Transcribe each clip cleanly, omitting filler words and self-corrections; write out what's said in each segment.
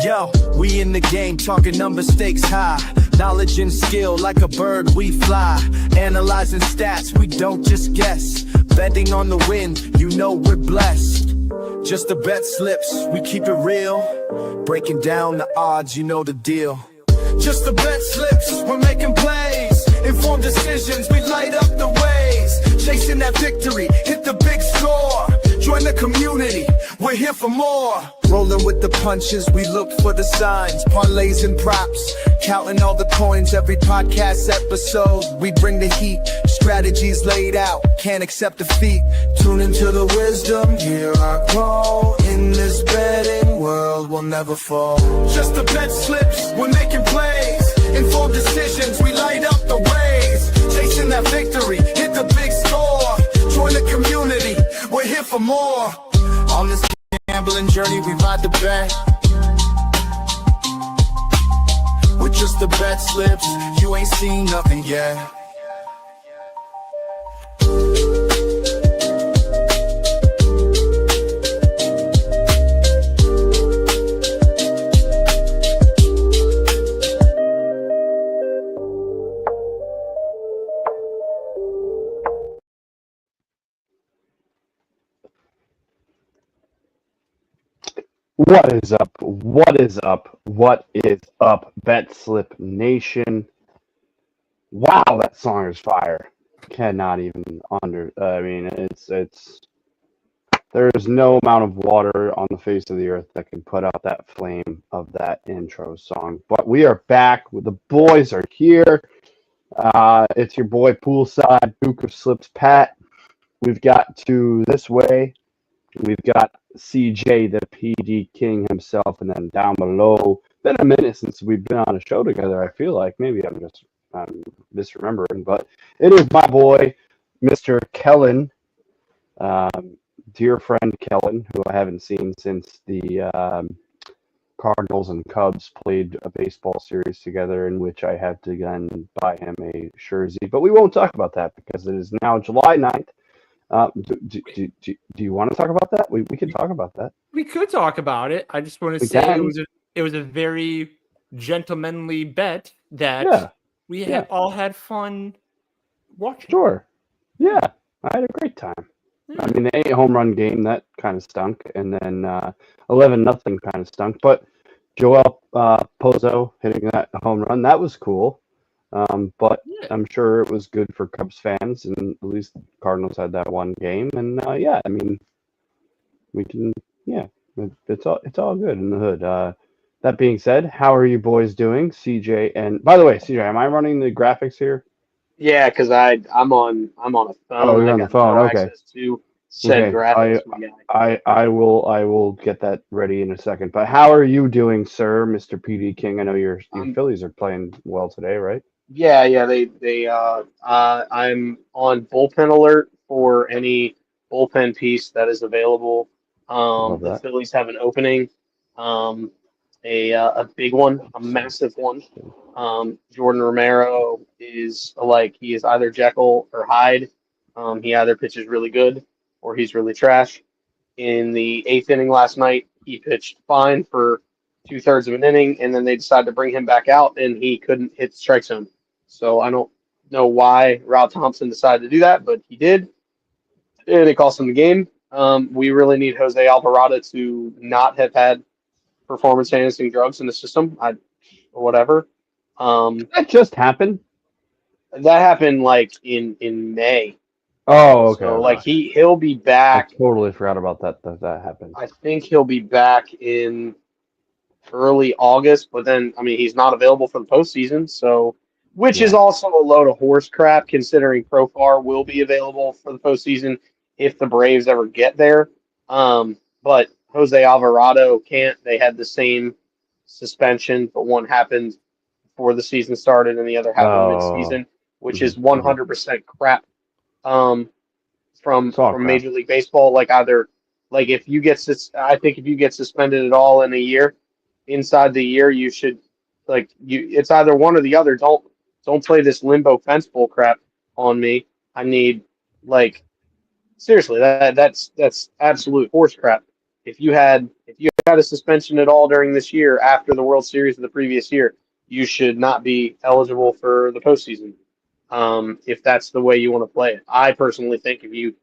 Yo, we in the game, talking number stakes high. Knowledge and skill, like a bird we fly. Analyzing stats, we don't just guess. Betting on the win, you know we're blessed. Just the bet slips, we keep it real. Breaking down the odds, you know the deal. Just the bet slips, we're making plays. Informed decisions, we light up the ways. Chasing that victory, hit the big score. Join the community, we're here for more. Rolling with the punches, we look for the signs. Parlays and props, counting all the coins. Every podcast episode, we bring the heat. Strategies laid out, can't accept defeat. Tune into the wisdom, hear our call. In this betting world, we'll never fall. Just the bet slips, we're making plays. Informed decisions, we light up the ways. Chasing that victory, hit the big score. Join the community, we're here for more. On this gambling journey, we ride the bet. With just the bet slips, you ain't seen nothing yet. What is up? What is up? What is up, BetSlip Nation? Wow, that song is fire. Cannot even it's there's no amount of water on the face of the earth that can put out that flame of that intro song. But we are back. The boys are here. It's your boy Poolside, Duke of Slips, Pat. We've got to this way. We've got CJ, the PD King himself, and then down below. Been a minute since we've been on a show together, I feel like. Maybe I'm just misremembering, but it is my boy, Mr. Kellen, dear friend Kellen, who I haven't seen since the Cardinals and Cubs played a baseball series together, in which I had to then buy him a jersey. But we won't talk about that because it is now July 9th. Do you want to talk about that? We can talk about that. We could talk about it. I just want to say it was a very gentlemanly bet that we had all had fun watching. Sure. Yeah, I had a great time. Yeah. I mean, the 8-home-run game, that kind of stunk, and then 11-0 kind of stunk. But Joel Pozo hitting that home run, that was cool. But I'm sure it was good for Cubs fans, and at least Cardinals had that one game. And I mean, we can, it's all good in the hood. That being said, how are you boys doing, CJ? And by the way, CJ, am I running the graphics here? Yeah, because I'm on a phone. Oh, you're on the phone. Okay. To said graphics. I will get that ready in a second. But how are you doing, sir, Mr. PD King? I know your Phillies are playing well today, right? Yeah. I'm on bullpen alert for any bullpen piece that is available. The Phillies have an opening, a big one, a massive one. Jordan Romero is he is either Jekyll or Hyde. He either pitches really good or he's really trash. In the 8th inning last night, he pitched fine for 2/3 of an inning, and then they decided to bring him back out, and he couldn't hit the strike zone. So I don't know why Rob Thompson decided to do that, but he did, and it cost him the game. We really need Jose Alvarado to not have had performance-enhancing drugs in the system. Whatever. That just happened? That happened in May. Oh, okay. So he'll be back. I totally forgot about that happened. I think he'll be back in early August, but then he's not available for the postseason, so which is also a load of horse crap considering Profar will be available for the postseason if the Braves ever get there. But Jose Alvarado can't. They had the same suspension, but one happened before the season started and the other happened mid-season, which is 100% crap. From Major League Baseball, if you get suspended at all in a year, inside the year, you should it's either one or the other. Don't play this limbo fence bull crap on me. I need seriously, that's absolute horse crap. If you had had a suspension at all during this year after the World Series of the previous year, you should not be eligible for the postseason. If that's the way you want to play it, I personally think if you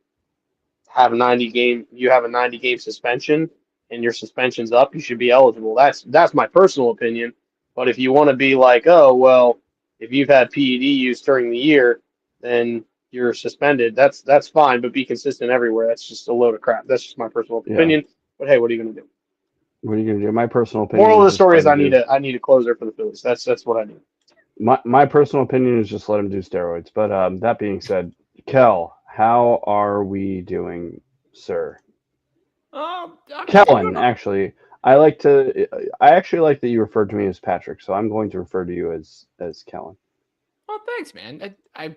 have a 90 game suspension, and your suspension's up, you should be eligible. That's my personal opinion. But if you want to be like, oh well, if you've had PED use during the year, then you're suspended. That's fine, but be consistent everywhere. That's just a load of crap. That's just my personal opinion. But hey, what are you gonna do? What are you gonna do? My personal opinion. Moral of the story is I need a closer for the Phillies. That's what I need. My personal opinion is just let him do steroids. But that being said, Kel, how are we doing, sir? Kellen, actually, I actually like that you referred to me as Patrick, so I'm going to refer to you as Kellen. Oh, thanks, man. I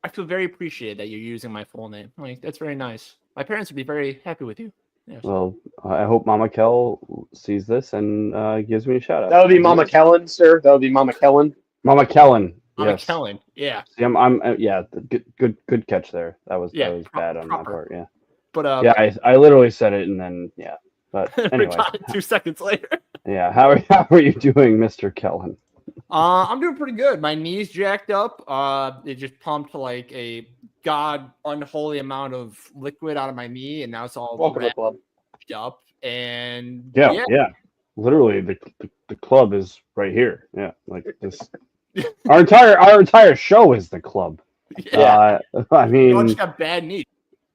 feel very appreciated that you're using my full name. Like, that's very nice. My parents would be very happy with you. Yes. Well, I hope Mama Kel sees this and gives me a shout out. That would be Mama Kellen, sir. That would be Mama Kellen. Mama Kellen. Mama Yes. Kellen. Yeah. See, yeah. Good catch there. That was bad on my part. Yeah. But I literally said it and then But anyway, 2 seconds later. Yeah. How are you doing, Mr. Kellen? I'm doing pretty good. My knee's jacked up. It just pumped like a god unholy amount of liquid out of my knee, and now it's all welcome to the club. Up. And yeah. Literally, the club is right here. Yeah, like this. our entire show is the club. Yeah. I mean, you just got bad knees.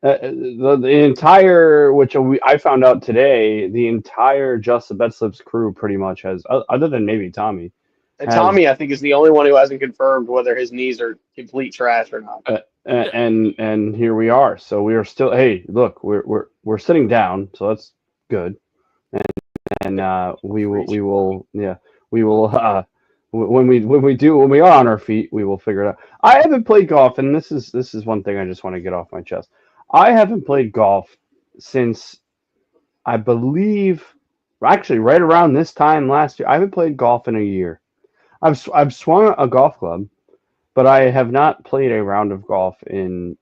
The entire, which I found out today, the entire Just the BetSlips crew pretty much has, other than maybe Tommy. And Tommy, I think, is the only one who hasn't confirmed whether his knees are complete trash or not. And here we are. So we are still. Hey, look, we're sitting down, so that's good. And we will. When we are on our feet, we will figure it out. I haven't played golf, and this is one thing I just want to get off my chest. I haven't played golf since, I believe, actually right around this time last year. I haven't played golf in a year. I've swung a golf club, but I have not played a round of golf in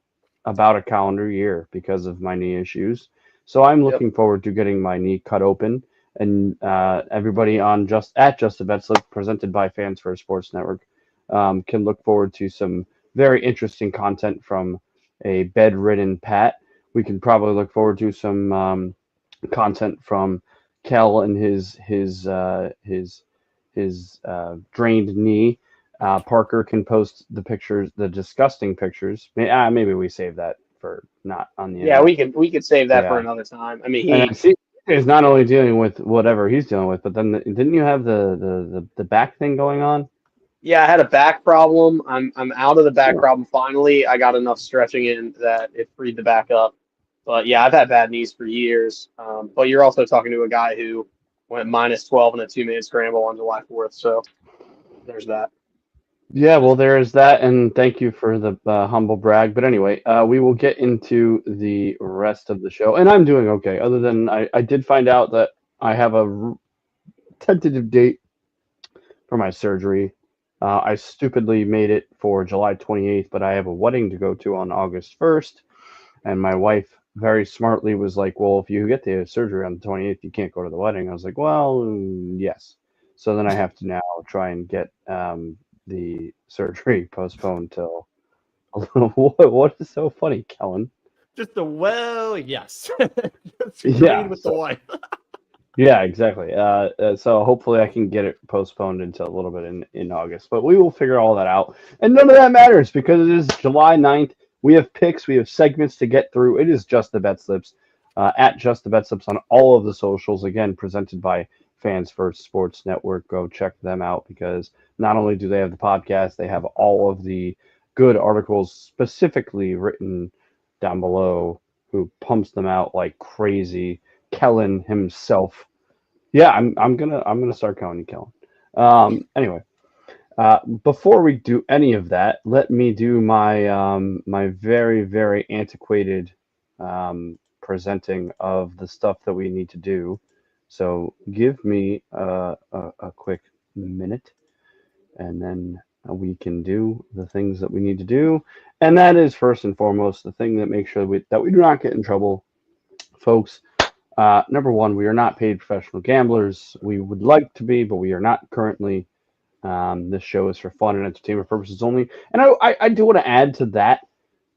about a calendar year because of my knee issues. So I'm looking forward to getting my knee cut open. And everybody on Just the BetSlip, presented by Fans First Sports Network, can look forward to some very interesting content from a bedridden Pat. We can probably look forward to some content from Kel and his drained knee. Parker can post the pictures, the disgusting pictures. Maybe we save that for not on the. Yeah, we could save that for another time. I mean, he is not only dealing with whatever he's dealing with, but then didn't you have the back thing going on? Yeah, I had a back problem. I'm out of the back problem finally. I got enough stretching in that it freed the back up. But yeah, I've had bad knees for years. But you're also talking to a guy who went -12 in a 2-minute scramble on July 4th. So there's that. Yeah, well, there is that, and thank you for the humble brag. But anyway, we will get into the rest of the show, and I'm doing okay. Other than I did find out that I have a tentative date for my surgery. I stupidly made it for July 28th, but I have a wedding to go to on August 1st, and my wife very smartly was like, "Well, if you get the surgery on the 28th, you can't go to the wedding." I was like, "Well, yes." So then I have to now try and get the surgery postponed till what is so funny, Kellen? Just yes. Yeah, with the wife. Yeah, exactly. So hopefully I can get it postponed until a little bit in August, but we will figure all that out. And none of that matters because it is July 9th. We have picks, we have segments to get through. It is Just the BetSlips, at Just the BetSlips on all of the socials. Again, presented by Fans First Sports Network. Go check them out because not only do they have the podcast, they have all of the good articles specifically written down below, who pumps them out like crazy. Kellen himself. Yeah, I'm gonna start calling you Kellen. Anyway, before we do any of that, let me do my my very, very antiquated presenting of the stuff that we need to do. So give me a quick minute, and then we can do the things that we need to do. And that is first and foremost the thing that makes sure that we do not get in trouble, folks. Number one, we are not paid professional gamblers. We would like to be, but we are not currently. This show is for fun and entertainment purposes only. And I do want to add to that.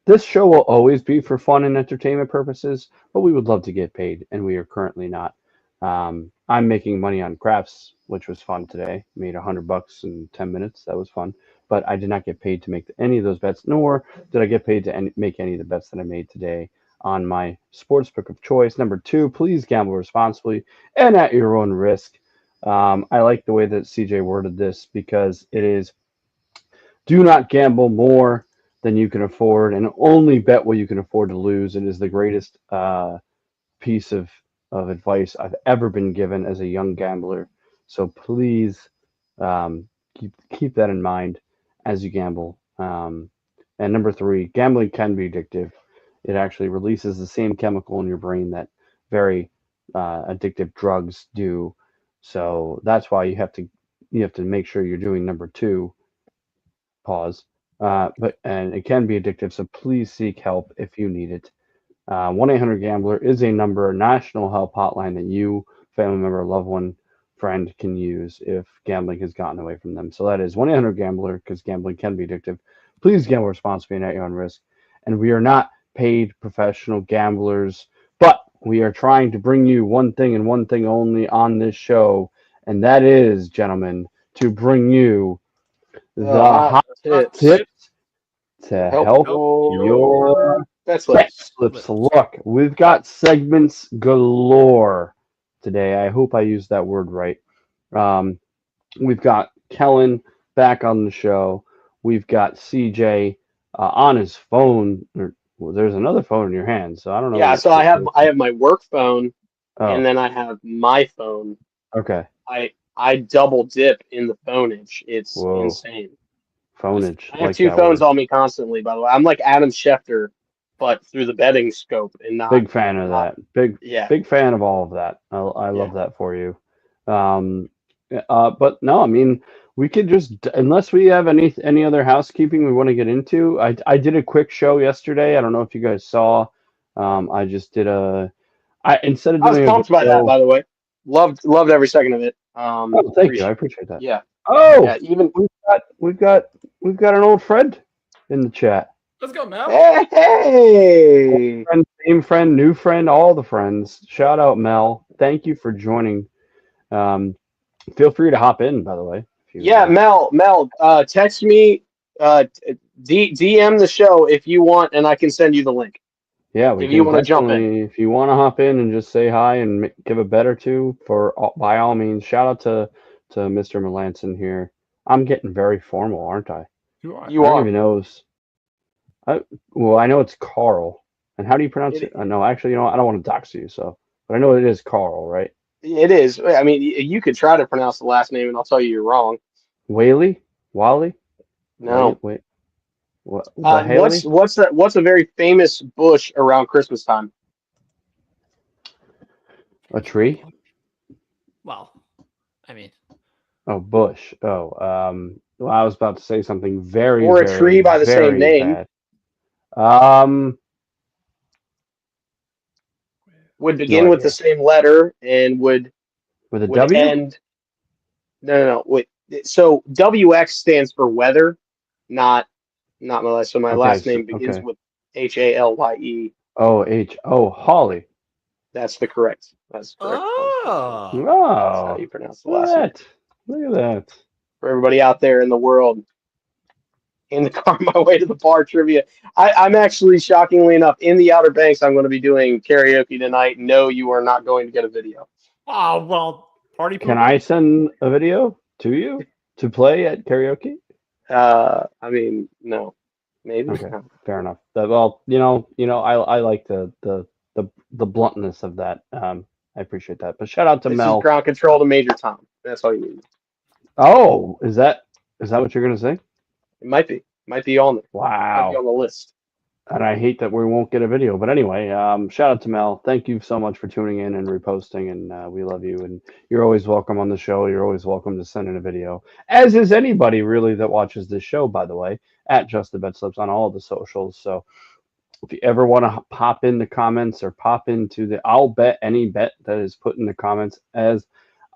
This show will always be for fun and entertainment purposes, but we would love to get paid, and we are currently not. I'm making money on craps, which was fun today. Made $100 in 10 minutes. That was fun. But I did not get paid to make any of those bets, nor did I get paid to make any of the bets that I made today on my sportsbook of choice. Number two, please gamble responsibly and at your own risk. I like the way that CJ worded this because it is do not gamble more than you can afford and only bet what you can afford to lose. It is the greatest piece of advice I've ever been given as a young gambler. So please keep that in mind as you gamble. And number three, gambling can be addictive. It actually releases the same chemical in your brain that very addictive drugs do. So that's why you have to make sure you're doing number two. Pause. And it can be addictive. So please seek help if you need it. 1-800-GAMBLER is a national help hotline that you, family member, loved one, friend can use if gambling has gotten away from them. So that is 1-800-GAMBLER because gambling can be addictive. Please gamble responsibly and at your own risk. And we are not paid professional gamblers, but we are trying to bring you one thing and one thing only on this show, and that is, gentlemen, to bring you the hot tips to help your BetSlips. Look, we've got segments galore today. I hope I used that word right. We've got Kellen back on the show. We've got CJ on his phone. Well, there's another phone in your hand, so I don't know. Yeah, so I have my work phone, and then I have my phone. Okay. I double dip in the phoneage. It's insane. Phoneage. I have two phones on me constantly, by the way. I'm like Adam Schefter, but through the betting scope and not. Big fan of that. Big fan of all of that. I love that for you. But no, I mean, we could just, unless we have any other housekeeping we want to get into. I did a quick show yesterday. I don't know if you guys saw. I just did instead of doing. I was pumped by that, by the way. Loved every second of it. Thank you. I appreciate that. Yeah. Oh, yeah, even we've got an old friend in the chat. Let's go, Mel. Hey. Friend, same friend, new friend, all the friends. Shout out, Mel. Thank you for joining. Feel free to hop in, by the way. Mel, text me, DM the show if you want, and I can send you the link. Yeah, if you want to jump in. If you want to hop in and just say hi and give a bet or two, by all means. Shout out to Mr. Melanson here. I'm getting very formal, aren't I? You are. I don't even know. I know it's Carl. And how do you pronounce it? No, actually, I don't want to dox you, but I know it is Carl, right? It is. I mean, you could try to pronounce the last name, and I'll tell you you're wrong. Whaley? Wally? No. Wait. What's a very famous bush around Christmas time? A tree? Well, I mean. Oh, bush. Oh, well, I was about to say something very, or a tree by the same name. Bad. Would begin with the same letter and would with a W end. No. Wait. So WX stands for weather, not my last. So my last name begins with HALYE. Holly. That's correct. Oh. That's how you pronounce the last name. Look at that. For everybody out there in the world, in the car on my way to the bar trivia. I'm actually, shockingly enough, in the Outer Banks. I'm going to be doing karaoke tonight. No, you are not going to get a video. Oh, well, party. Can I send a video to you to play at karaoke? I mean, no, maybe. Okay, fair enough. Well, I like the bluntness of that. I appreciate that. But shout out to Mel. This is Ground Control to Major Tom. That's all you need. Oh, is that what you're gonna say? It might be on there. Wow. Might be on the list. And I hate that we won't get a video, but anyway, shout out to Mel. Thank you so much for tuning in and reposting, and we love you. And you're always welcome on the show. You're always welcome to send in a video, as is anybody really that watches this show, by the way, at Just the BetSlips on all of the socials. So If you ever want to pop in the comments or pop into I'll bet any bet that is put in the comments. As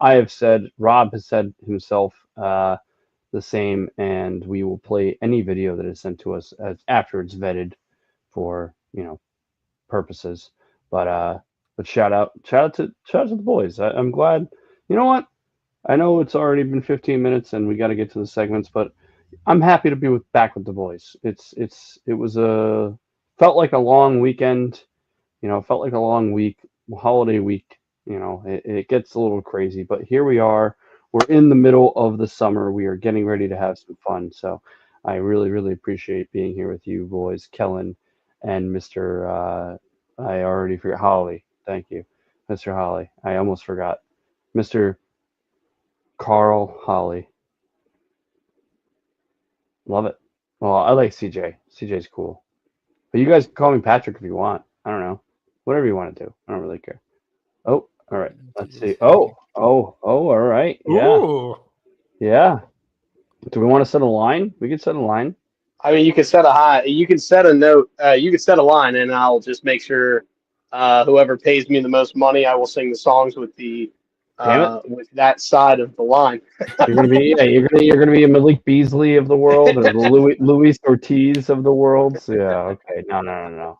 I have said, Rob has said himself the same, and we will play any video that is sent to us after it's vetted for purposes. But shout out to the boys. I'm glad. You know what? I know it's already been 15 minutes and we got to get to the segments, but I'm happy to be back with the boys. It was felt like a long weekend, felt like a long week, holiday week. It gets a little crazy, but here we are. We're in the middle of the summer. We are getting ready to have some fun. So I really, really appreciate being here with you boys, Kellen and Mr. I already forgot Holly. Thank you, Mr. Holly. I almost forgot, Mr. Carl Holly. Love it. Well, I like CJ. CJ's cool. But you guys can call me Patrick if you want. I don't know. Whatever you want to do. I don't really care. Oh, all right. Let's see. Oh, all right. Yeah. Ooh. Yeah. Do we want to set a line? We could set a line. I mean, you can set you can set a note, you can set a line, and I'll just make sure whoever pays me the most money, I will sing the songs with with that side of the line. You're gonna be you're gonna be a Malik Beasley of the world or the Luis Ortiz of the world. So, yeah, okay. No.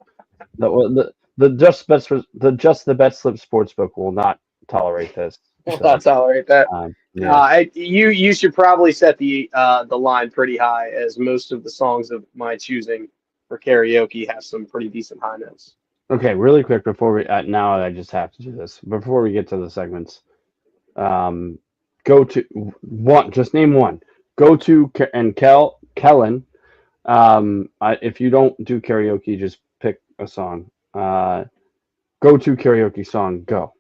The Just the BetSlips Sportsbook will not tolerate this. Will not tolerate that. Yeah. You should probably set the line pretty high, as most of the songs of my choosing for karaoke have some pretty decent high notes. Okay, really quick before we now I just have to do this before we get to the segments. Go to one. Just name one. Go to and Kellen. If you don't do karaoke, just pick a song. Go to karaoke song. Go.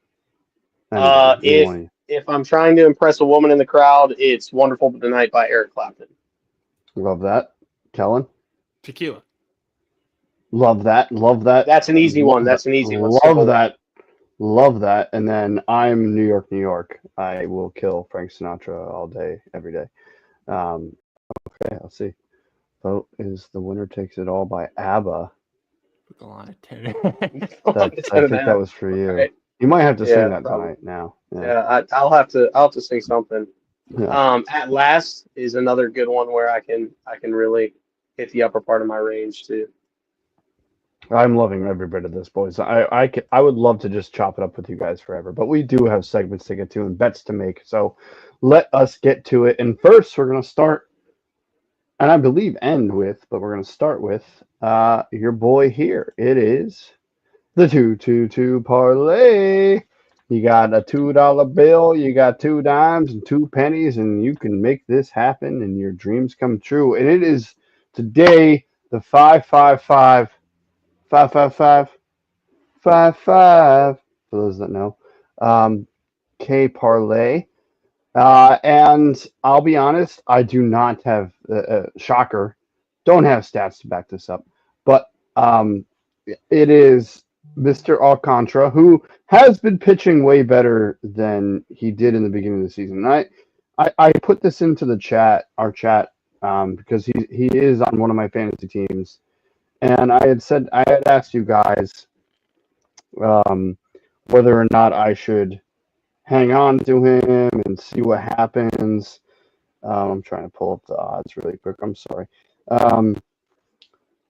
If I'm trying to impress a woman in the crowd, it's "Wonderful Tonight" by Eric Clapton. Love that, Kellen. Tequila. Love that. That's an easy one. That's an easy one. Love that. And then I'm New York, New York. I will kill Frank Sinatra all day, every day. Okay, I'll see. Vote is The Winner Takes It All by ABBA. A lot of 10. I think that was for you. Right. You might have to sing that tonight now. Yeah, I'll have to sing something. Yeah. At Last is another good one where I can really hit the upper part of my range too. I'm loving every bit of this, boys. I would love to just chop it up with you guys forever, but we do have segments to get to and bets to make. So let us get to it. And first, we're going to start, and I believe end with, but we're going to start with your boy here. It is the 2-2-2 parlay. You got a $2 bill, you got 2 dimes and 2 pennies, and you can make this happen and your dreams come true. And it is today the 5-5-5. 5-5-5 5-5 for those that know. K parlay. And I'll be honest, I do not have shocker, don't have stats to back this up, but it is Mr. Alcantara, who has been pitching way better than he did in the beginning of the season. And I put this into the chat, our chat, because he is on one of my fantasy teams. And I had asked you guys whether or not I should hang on to him and see what happens. I'm trying to pull up the odds really quick. I'm sorry.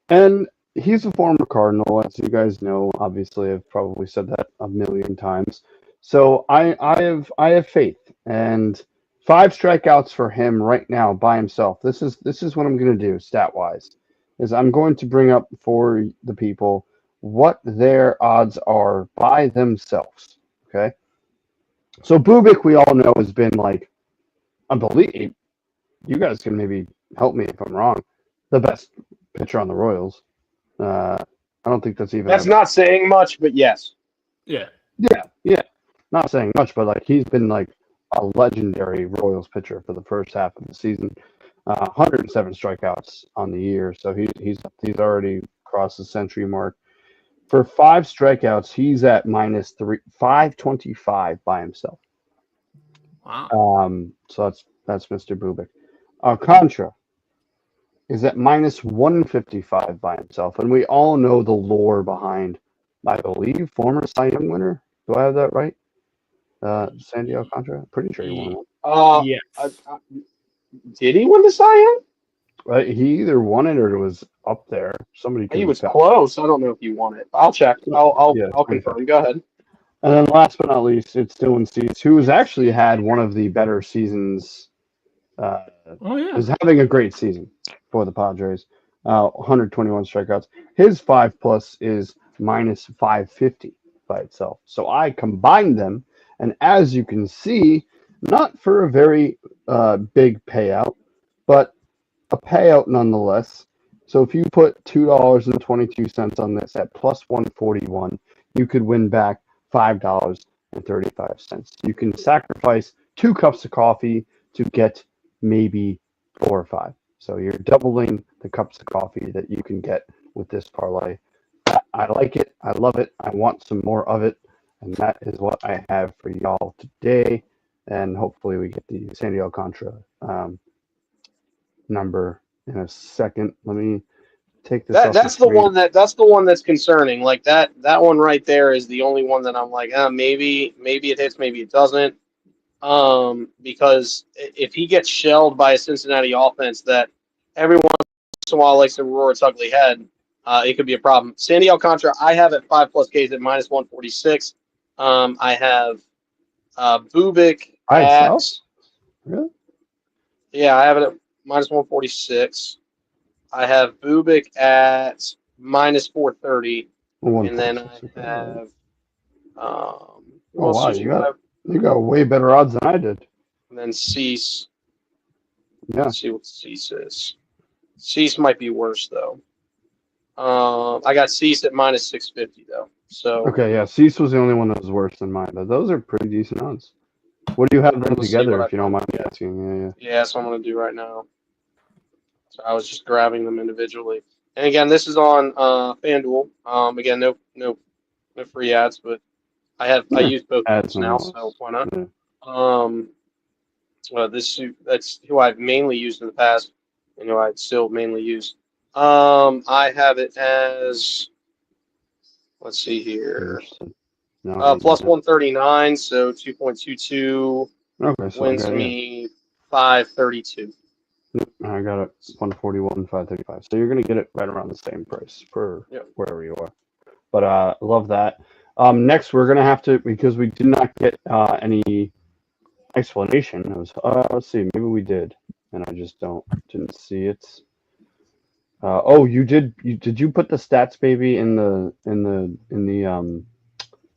And he's a former Cardinal, as you guys know. Obviously, I've probably said that a million times. So I have faith. And 5 strikeouts for him right now by himself. This is what I'm going to do stat wise. Is I'm going to bring up for the people what their odds are by themselves. Okay. So Bubik, we all know, has been like, I believe, you guys can maybe help me if I'm wrong, the best pitcher on the Royals. I don't think that's even. That's not saying much, but yes. Yeah. Not saying much, but like he's been like a legendary Royals pitcher for the first half of the season. 107 strikeouts on the year, so he's already crossed the century mark. For 5 strikeouts, he's at -525 by himself. Wow. So that's Mr. Bubik. Alcantara, is at minus 155 by himself. And we all know the lore behind, I believe, former Cy Young winner. Do I have that right? Sandy Alcantara? Pretty sure he won one. Yes. Did he win the Cy Young? He either won it or it was up there. Somebody could He be was fact- close. I don't know if he won it. I'll check. I'll Yeah, confirm. Go ahead. And then last but not least, it's Dylan Cease, who has actually had one of the better seasons. Is having a great season for the Padres. 121 strikeouts. His 5+ is minus 550 by itself. So I combined them, and as you can see, not for a very big payout, but a payout nonetheless. So if you put $2.22 on this at plus 141, you could win back $5.35. You can sacrifice 2 cups of coffee to get maybe 4 or 5. So you're doubling the cups of coffee that you can get with this parlay. I like it. I love it. I want some more of it. And that is what I have for y'all today. And hopefully we get the Sandy Alcantara number in a second. Let me take this. That's the one that's concerning. Like that one right there is the only one that I'm like, maybe it hits, maybe it doesn't. Because if he gets shelled by a Cincinnati offense that every once in a while likes to roar its ugly head, it could be a problem. Sandy Alcantara, I have at 5+ Ks at minus 146. I have Bubik at really? Yeah, I have it at minus 146. I have Bubik at minus 430, and then I have wow, you got way better odds than I did. And then Cease. Yeah. Let's see what Cease is. Cease might be worse though. I got Cease at minus 650 though. So okay, yeah, Cease was the only one that was worse than mine, but those are pretty decent odds. What do you have them together, if you don't mind me asking? Yeah, that's what I'm gonna do right now. So I was just grabbing them individually. And again, this is on FanDuel. Again, no free ads, but I use both ads now, so why not? Yeah. That's who I've mainly used in the past, and who I'd still mainly use. I have it as, let's see here, plus 139, so 2.22 wins me 532. I got it 141, 535. So you're gonna get it right around the same price for wherever you are. But love that. Next, we're gonna have to, because we did not get any explanation. It was let's see, maybe we did, and I just didn't see it. Oh, you did. Did you put the stats baby in the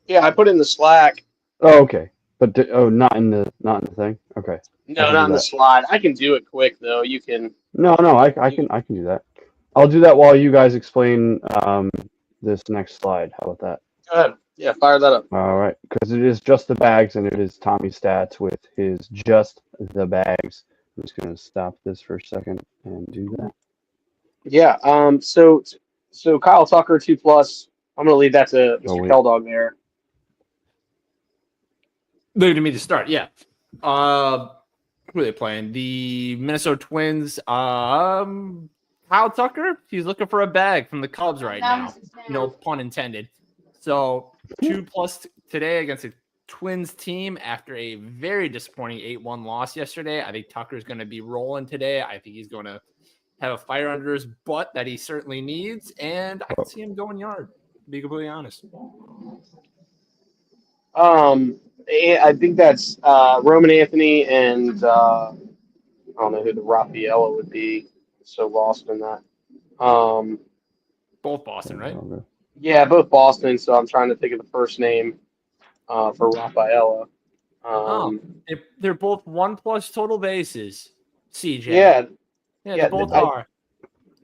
Yeah, I put in the Slack. Oh, okay. But not in the thing. Okay. No, not in the slide. I can do it quick though. You can. No, I can do that. I'll do that while you guys explain this next slide. How about that? Go ahead. Yeah, fire that up. All right, because it is just the bags, and it is Tommy Stats with his just the bags. I'm just gonna stop this for a second and do that. Yeah. So Kyle Tucker 2+. I'm gonna leave that to Mr. Keldog there. Leave it to me to start. Yeah. Who are they playing? The Minnesota Twins. Kyle Tucker. He's looking for a bag from the Cubs right now. No pun intended. So 2+ today against a Twins team after a very disappointing 8-1 loss yesterday. I think Tucker's going to be rolling today. I think he's going to have a fire under his butt that he certainly needs, and I can see him going yard, to be completely honest. I think that's Roman Anthony and I don't know who the Rafaela would be. So lost in that. Both Boston, right? Yeah, both Boston. So I'm trying to think of the first name for Rafaela. They're both 1+ total bases. CJ. Yeah, they both are.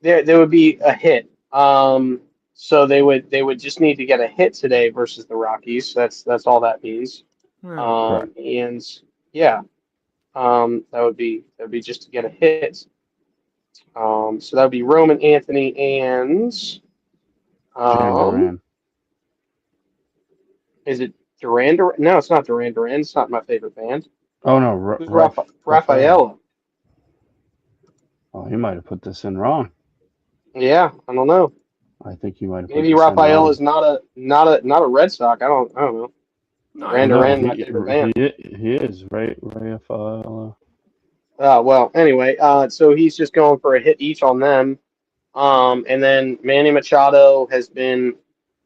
There would be a hit. So they would just need to get a hit today versus the Rockies. That's all that means. And yeah, that would be just to get a hit. So that would be Roman Anthony and Duran. Is it Duran? No, it's not Duran. It's not my favorite band. Oh no, Rafaela. Oh, he might have put this in wrong. Yeah, I don't know. I think he might have put Maybe this in Raphael wrong. is not a Red Sox. I don't know. No, Duran No, Duran, my favorite band. he is right. Well, anyway, so he's just going for a hit each on them. And then Manny Machado has been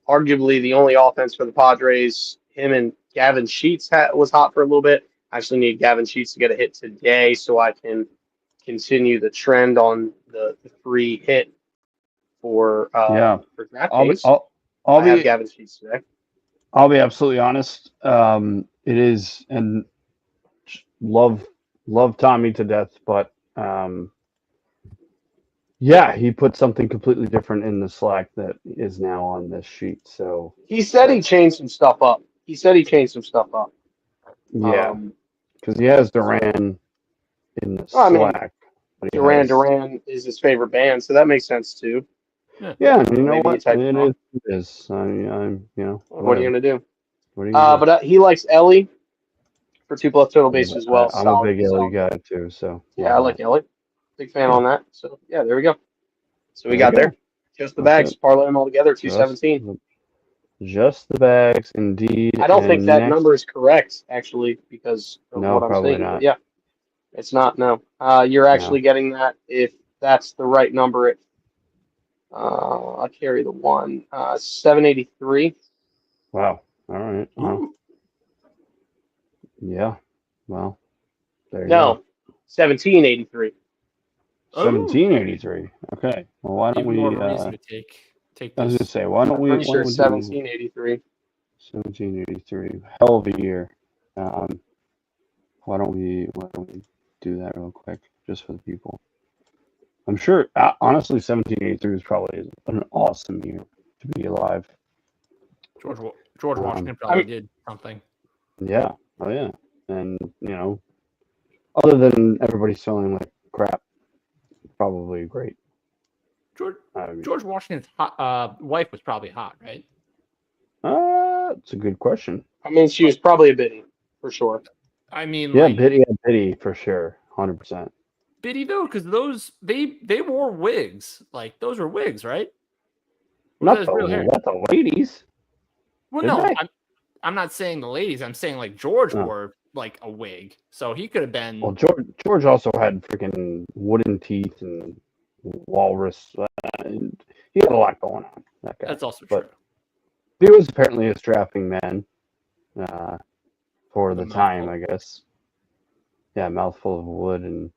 arguably the only offense for the Padres. Him and Gavin Sheets was hot for a little bit. I actually need Gavin Sheets to get a hit today so I can continue the trend on the free hit Yeah, for I'll be DraftKings. I'll I have be Gavin Sheets today. I'll be absolutely honest. It is, and love Tommy to death, but yeah, he put something completely different in the Slack that is now on this sheet. So He said he changed some stuff up. yeah, Um, because he has so, Duran in the well, I mean, Slack, but he Duran has Duran is his favorite band, so that makes sense too. yeah. And you know Maybe you what? typed it wrong. It is. I'm What are you whatever. gonna do? What are you gonna do? But he likes Ellie for 2+ total bases as well. I'm a Solid, big Ellie solid. guy too, so Yeah, why I like not? Ellie. Big fan Yeah, on that. So yeah, there we go. So we there you got go. there. Just the That's bags. it. Parlay them all together. Just 217. just the bags, indeed. I don't think And that next, number is correct actually because of no, what I'm probably seeing. But not. yeah, it's not. No, you're No. actually getting that if that's the right number. I'll carry the one. 783. Wow. All right. Well, Ooh. yeah. Well, there you go. No, 1783. Oh, 1783. Okay. Well, why don't even more of we? a reason to take I was gonna this. say, why don't I'm we? pretty Why sure don't we it's do 1783. 1783? Hell of a year. Um, Why don't we do that real quick, just for the people? I'm sure. Honestly, 1783 is probably an awesome year to be alive. George Washington I probably mean, did something. Yeah. Oh yeah. And other than everybody's feeling like crap, probably great. George I mean, George Washington's wife was probably hot, right? it's a good question. I mean, she was probably a biddy for sure. I mean, Yeah, like Biddy for sure, 100%. Biddy though, because those they wore wigs. Like those were wigs, right? Or was that his real hair? Not the ladies. Well, Did no, they? I'm not saying the ladies. I'm saying like George No. wore like a wig, so he could have been. Well, George also had freaking wooden teeth and walrus. And he had a lot going on. That guy. That's also But true. he was apparently a strapping man for The the time, mouthful. I guess. Yeah, mouthful of wood and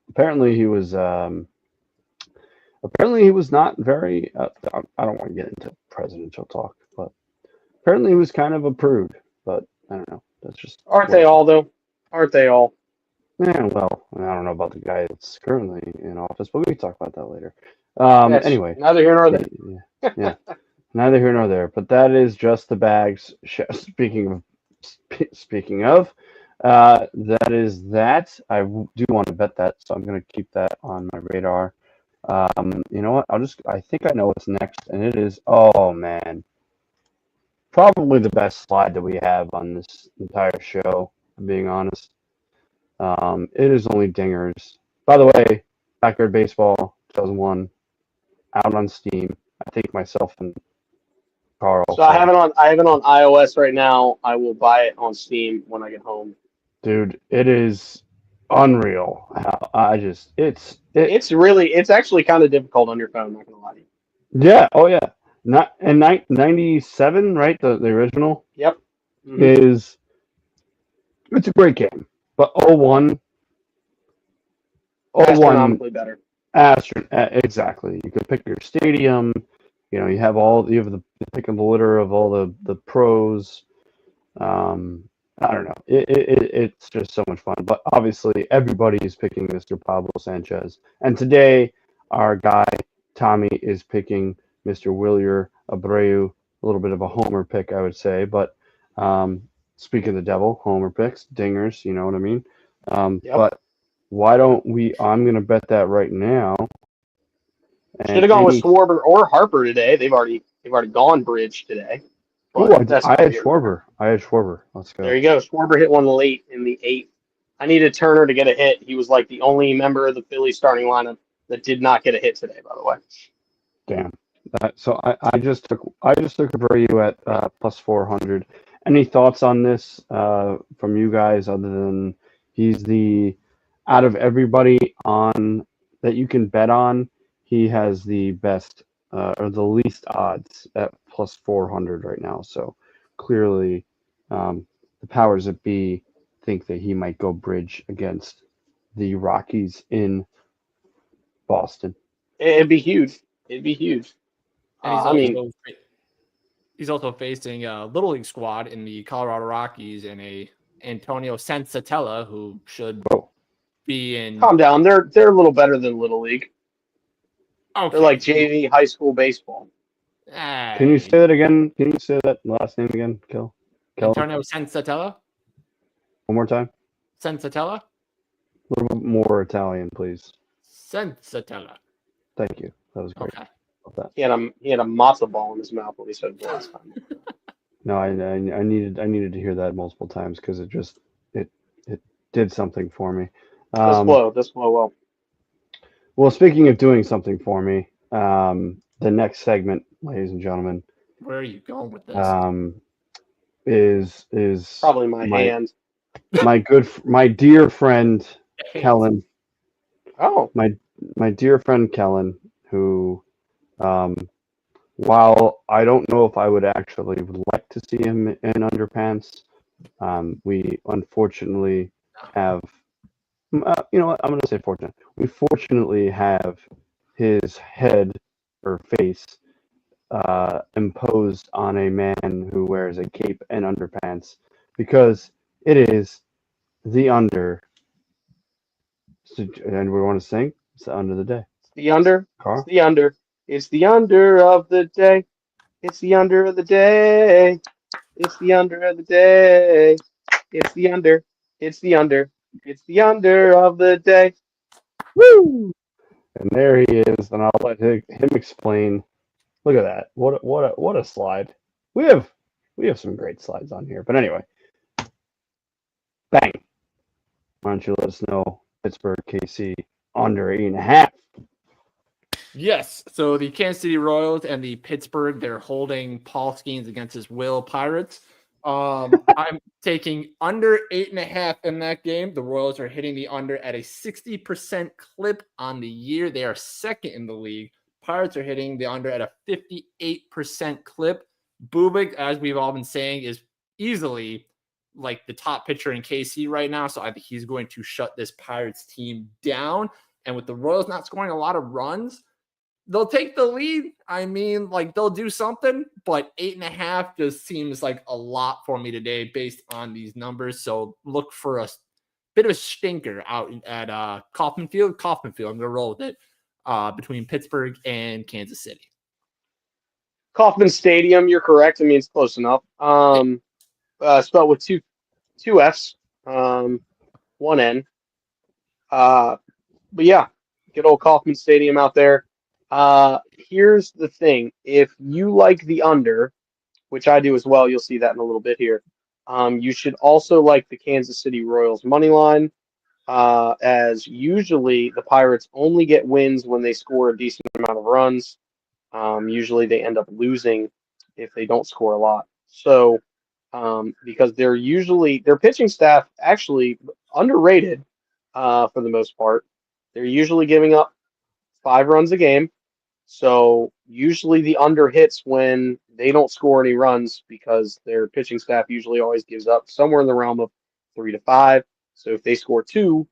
apparently he was not very. I don't want to get into presidential talk, but apparently he was kind of a prude. But I don't know. That's just Aren't they all though? Aren't they all? Yeah, well, I don't know about the guy that's currently in office, but we can talk about that later. Yes. Anyway, Neither here nor there. yeah, neither here nor there. But that is just the bags. Speaking of, that is that. I do want to bet that, so I'm going to keep that on my radar. You know what? I think I know what's next, and it is. Oh man, probably the best slide that we have on this entire show. I'm being honest. It is only dingers. By the way, Backyard Baseball 2001 out on Steam. I think myself and Carl. So I have it on iOS right now. I will buy it on Steam when I get home. Dude, it is unreal. It's actually kind of difficult on your phone. I'm not gonna lie to you. Yeah. Oh yeah. Not and 97, right? The original Yep. is it's a great game, but 01 Astronomically better. Exactly. You could pick your stadium. You have the pick of the litter of all the pros. I don't know. It's just so much fun. But obviously, everybody is picking Mr. Pablo Sanchez, and today our guy Tommy is picking Mr. Willier Abreu. A little bit of a homer pick, I would say. But speak of the devil, homer picks, dingers. You know what I mean? Yep. But why don't we? I'm going to bet that right now. Should have gone with Schwarber or Harper today. They've already gone bridge today. Oh, I had Schwarber. Let's go. There you go. Schwarber hit one late in the 8th. I needed Turner to get a hit. He was like the only member of the Phillies starting lineup that did not get a hit today, by the way. Damn. So I just took Abreu at plus 400. Any thoughts on this from you guys other than he's the out of everybody on that you can bet on, he has the best or the least odds at plus 400 right now. So clearly the powers that be think that he might go bridge against the Rockies in Boston. It'd be huge. It'd be huge. And he's also facing a little league squad in the Colorado Rockies and a Antonio Sensatella, who should be in. Calm down. They're a little better than Little League. Okay. They're like JV high school baseball. Can you say that again? Can you say that last name again, Kel? Antonio Sensatella? One more time? Sensatella? A little bit more Italian, please. Sensatella. Thank you. That was great. Okay. He had a matzo ball in his mouth when he said it the last time. No, I needed to hear that multiple times because it did something for me. This flow well. Well, speaking of doing something for me, the next segment, ladies and gentlemen, where are you going with this? Is probably my hand. My dear friend Kellen. Oh, my dear friend Kellen, who, while I don't know if I would actually like to see him in underpants, we unfortunately have. You know what? I'm going to say fortunate. We fortunately have his head or face imposed on a man who wears a cape and underpants because it is the under. And we want to sing? It's the under of the day. It's the under. Carl? It's the under. It's the under of the day. It's the under of the day. It's the under of the day. It's the under. It's the under. It's the under of the day. Woo! And there he is, and I'll let him explain. Look at that! What a slide! We have some great slides on here. But anyway, bang! Why don't you let us know Pittsburgh KC under 8.5? Yes. So the Kansas City Royals and the Pittsburgh, they're holding Paul Skeens against his will Pirates. I'm taking under 8.5 in that game. The Royals are hitting the under at a 60% clip on the year. They are second in the league. Pirates are hitting the under at a 58% clip. Bubik, as we've all been saying, is easily like the top pitcher in KC right now. So I think he's going to shut this Pirates team down. And with the Royals not scoring a lot of runs, they'll take the lead. I mean, like, they'll do something, but 8.5 just seems like a lot for me today based on these numbers. So look for a bit of a stinker out at Kauffman Field. I'm going to roll with it between Pittsburgh and Kansas City. Kauffman Stadium, you're correct. I mean, it's close enough. Spelled with two F's, one N. But yeah, good old Kauffman Stadium out there. Here's the thing. If you like the under, which I do as well, you'll see that in a little bit here. You should also like the Kansas City Royals money line, as usually the Pirates only get wins when they score a decent amount of runs. Usually they end up losing if they don't score a lot. So, because their pitching staff actually underrated, for the most part. They're usually giving up 5 runs a game. So usually the under hits when they don't score any runs because their pitching staff usually always gives up somewhere in the realm of 3 to 5. So if they score 2,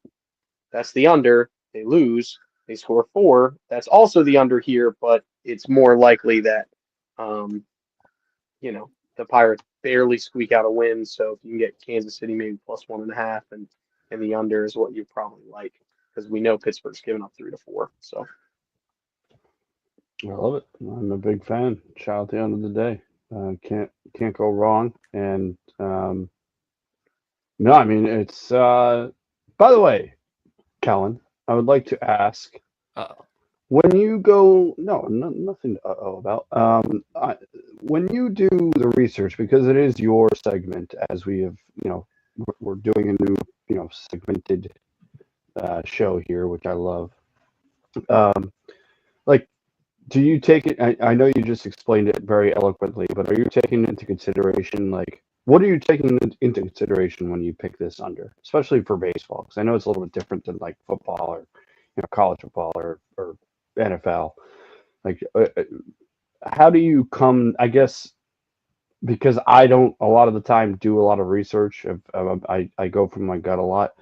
that's the under. They lose. They score 4. That's also the under here, but it's more likely that, the Pirates barely squeak out a win. So if you can get Kansas City maybe plus 1.5 and the under is what you probably like because we know Pittsburgh's giving up 3 to 4. So. I love it. I'm a big fan. Shout out the end of the day. Can't go wrong. And no, I mean it's. By the way, Kellen, I would like to ask. When you go, nothing to about. When you do the research, because it is your segment, as we have, we're doing a new segmented show here, which I love. Um, like, do you take it? I know you just explained it very eloquently, but are you taking into consideration, like, what are you taking into consideration when you pick this under, especially for baseball? Because I know it's a little bit different than like football or college football or NFL. Like, how do you come? I guess because I don't a lot of the time do a lot of research. I go from my gut a lot.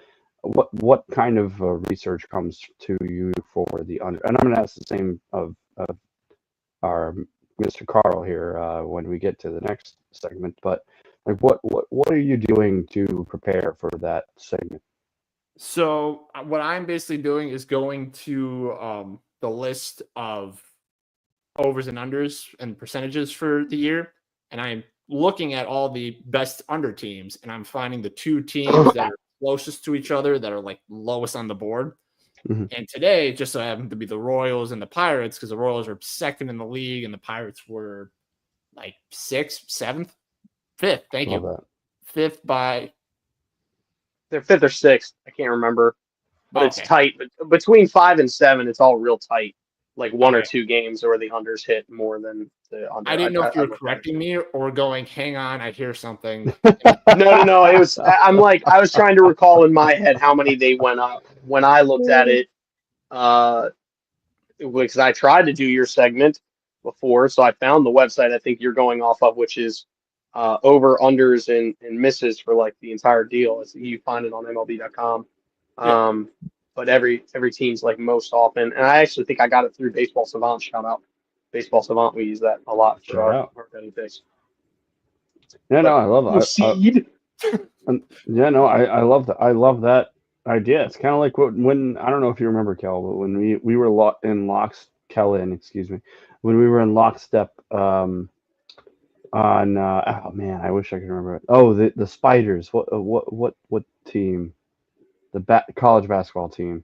What kind of research comes to you for the under? And I'm going to ask the same of our Mr. Carl here when we get to the next segment. But like, what are you doing to prepare for that segment? So what I'm basically doing is going to the list of overs and unders and percentages for the year, and I'm looking at all the best under teams, and I'm finding the two teams that are closest to each other that are like lowest on the board. Mhm. And today just so happened to be the Royals and the Pirates, because the Royals are second in the league and the Pirates were like sixth, seventh, fifth. Thank Love you. that. Fifth by They're fifth or sixth. I can't remember, but it's Okay. tight. But between 5 and 7, it's all real tight. Like one or Okay. two games where the unders hit more than the under. I didn't know if you I were looked at it. correcting me or going, hang on, I hear something. No. It was. I'm like I was trying to recall in my head how many they went up when I looked at it. Because I tried to do your segment before, so I found the website I think you're going off of, which is over unders and misses for like the entire deal. You find it on MLB.com. Yeah. But every team's like most often, and I actually think I got it through Baseball Savant. Shout out Baseball Savant. We use that a lot for Shout out. our betting picks. Yeah, no, But I love it. proceed. Yeah, no, I love that. I love that idea. It's kind of like when I don't know if you remember, Kel, but when we were excuse me, when we were in lockstep on oh man, I wish I could remember it. Oh, the Spiders. What team? The college basketball team.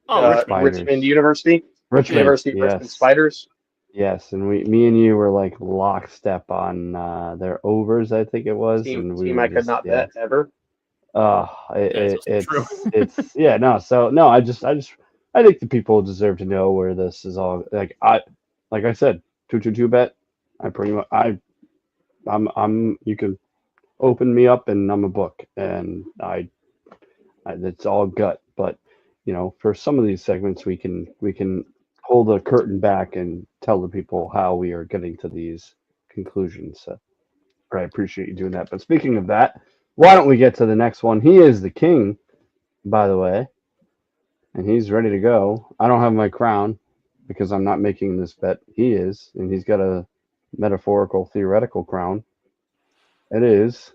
Oh, Richmond. Spiders. Richmond University. Richmond. University of Richmond Yes. Spiders. Yes, and me and you were like lockstep on their overs, I think it was, and we Team were I could just not bet ever. It's yeah, no, so no, I think the people deserve to know where this is all like I said, 222 bet. I pretty much I'm you can open me up and I'm a book, and I it's all gut, but for some of these segments we can pull the curtain back and tell the people how we are getting to these conclusions. So I appreciate you doing that. But speaking of that, why don't we get to the next one? He is the king, by the way, and he's ready to go. I don't have my crown because I'm not making this bet. He is, and he's got a metaphorical, theoretical crown. It is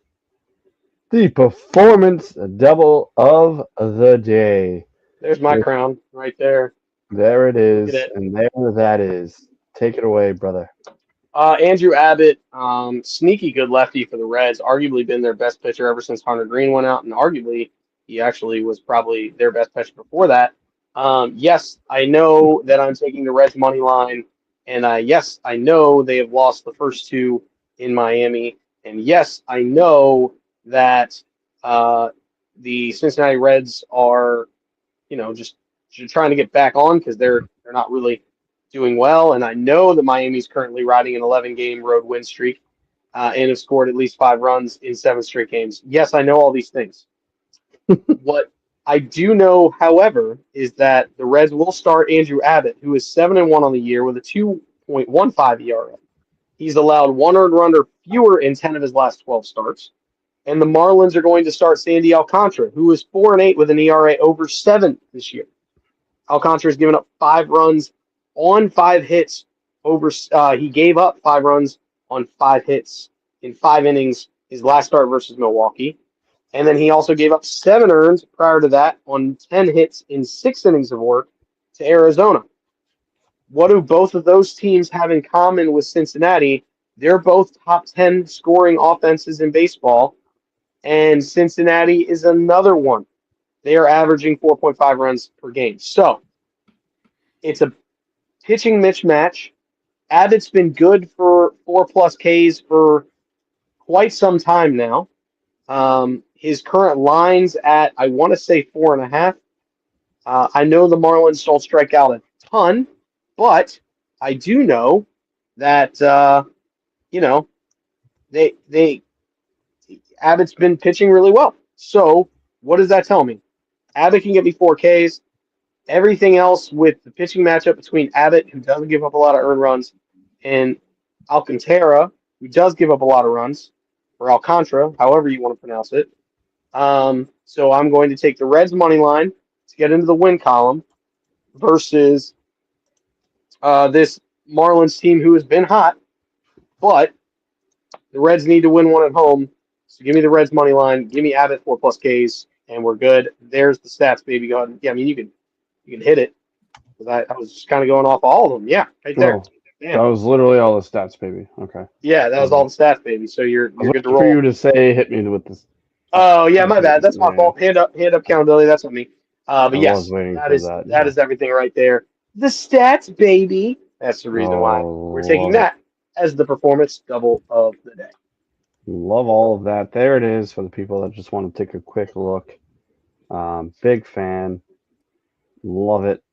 the performance double of the day. There's my crown right there. There it is, Look at it. and there that is. Take it away, brother. Andrew Abbott, sneaky good lefty for the Reds. Arguably been their best pitcher ever since Hunter Green went out, and arguably he actually was probably their best pitcher before that. Yes, I know that I'm taking the Reds money line, and yes, I know they have lost the first two in Miami, and yes, I know that the Cincinnati Reds are, just trying to get back on because they're not really doing well, and I know that Miami's currently riding an 11-game road win streak and have scored at least 5 runs in 7 straight games. Yes, I know all these things. What I do know, however, is that the Reds will start Andrew Abbott, who is 7-1 on the year with a 2.15 ERA. He's allowed 1 earned run or fewer in 10 of his last 12 starts. And the Marlins are going to start Sandy Alcantara, who is 4-8 with an ERA over 7 this year. Alcantara has given up 5 runs on 5 hits. He gave up 5 runs on 5 hits in 5 innings his last start versus Milwaukee. And then he also gave up 7 earned prior to that on 10 hits in 6 innings of work to Arizona. What do both of those teams have in common with Cincinnati? They're both top 10 scoring offenses in baseball, and Cincinnati is another one. They are averaging 4.5 runs per game. So it's a pitching mismatch. Abbott's been good for 4+ Ks for quite some time now. His current line's at, I want to say 4.5. I know the Marlins don't strike out a ton, but I do know that they Abbott's been pitching really well. So what does that tell me? Abbott can get me 4Ks. Everything else with the pitching matchup between Abbott, who doesn't give up a lot of earned runs, and Alcantara, who does give up a lot of runs, or Alcantara, however you want to pronounce it. So I'm going to take the Reds money line to get into the win column versus this Marlins team who has been hot, but the Reds need to win one at home. So give me the Reds money line. Give me Abbott 4+ Ks, and we're good. There's the stats, baby. Go ahead. Yeah, I mean you can hit it. I was just kind of going off all of them. Yeah, right there. That was literally all the stats, baby. Okay. Yeah, that was all the stats, baby. So you're good to roll. For you to say, hit me with this. Oh yeah, my bad. That's my fault. Hand up, accountability. That's on me. But yes, that is everything right there. The stats, baby. That's the reason why we're taking that as the performance double of the day. Love all of that. There it is for the people that just want to take a quick look. Big fan. Love it.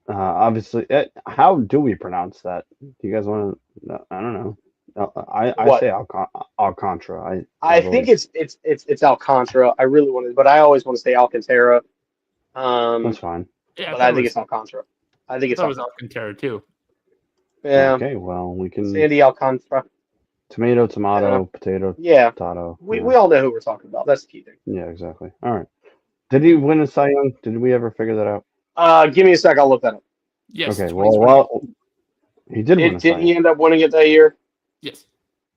Obviously, how do we pronounce that? Do you guys want to? I don't know. I say Alcantara. I think it's Alcantara. I really want to, but I always want to say Alcantara. That's fine. Yeah, but I think it's Alcantara. I think it's Alcantara too. Yeah. Okay. Well, we can. Sandy Alcantara. Tomato, potato. Yeah. Potato. We all know who we're talking about. That's the key thing. Yeah, exactly. All right. Did he win a Cy Young? Did we ever figure that out? Give me a sec. I'll look that up. Yes. Okay. Well, he did win a Cy Young. Didn't he end up winning it that year? Yes.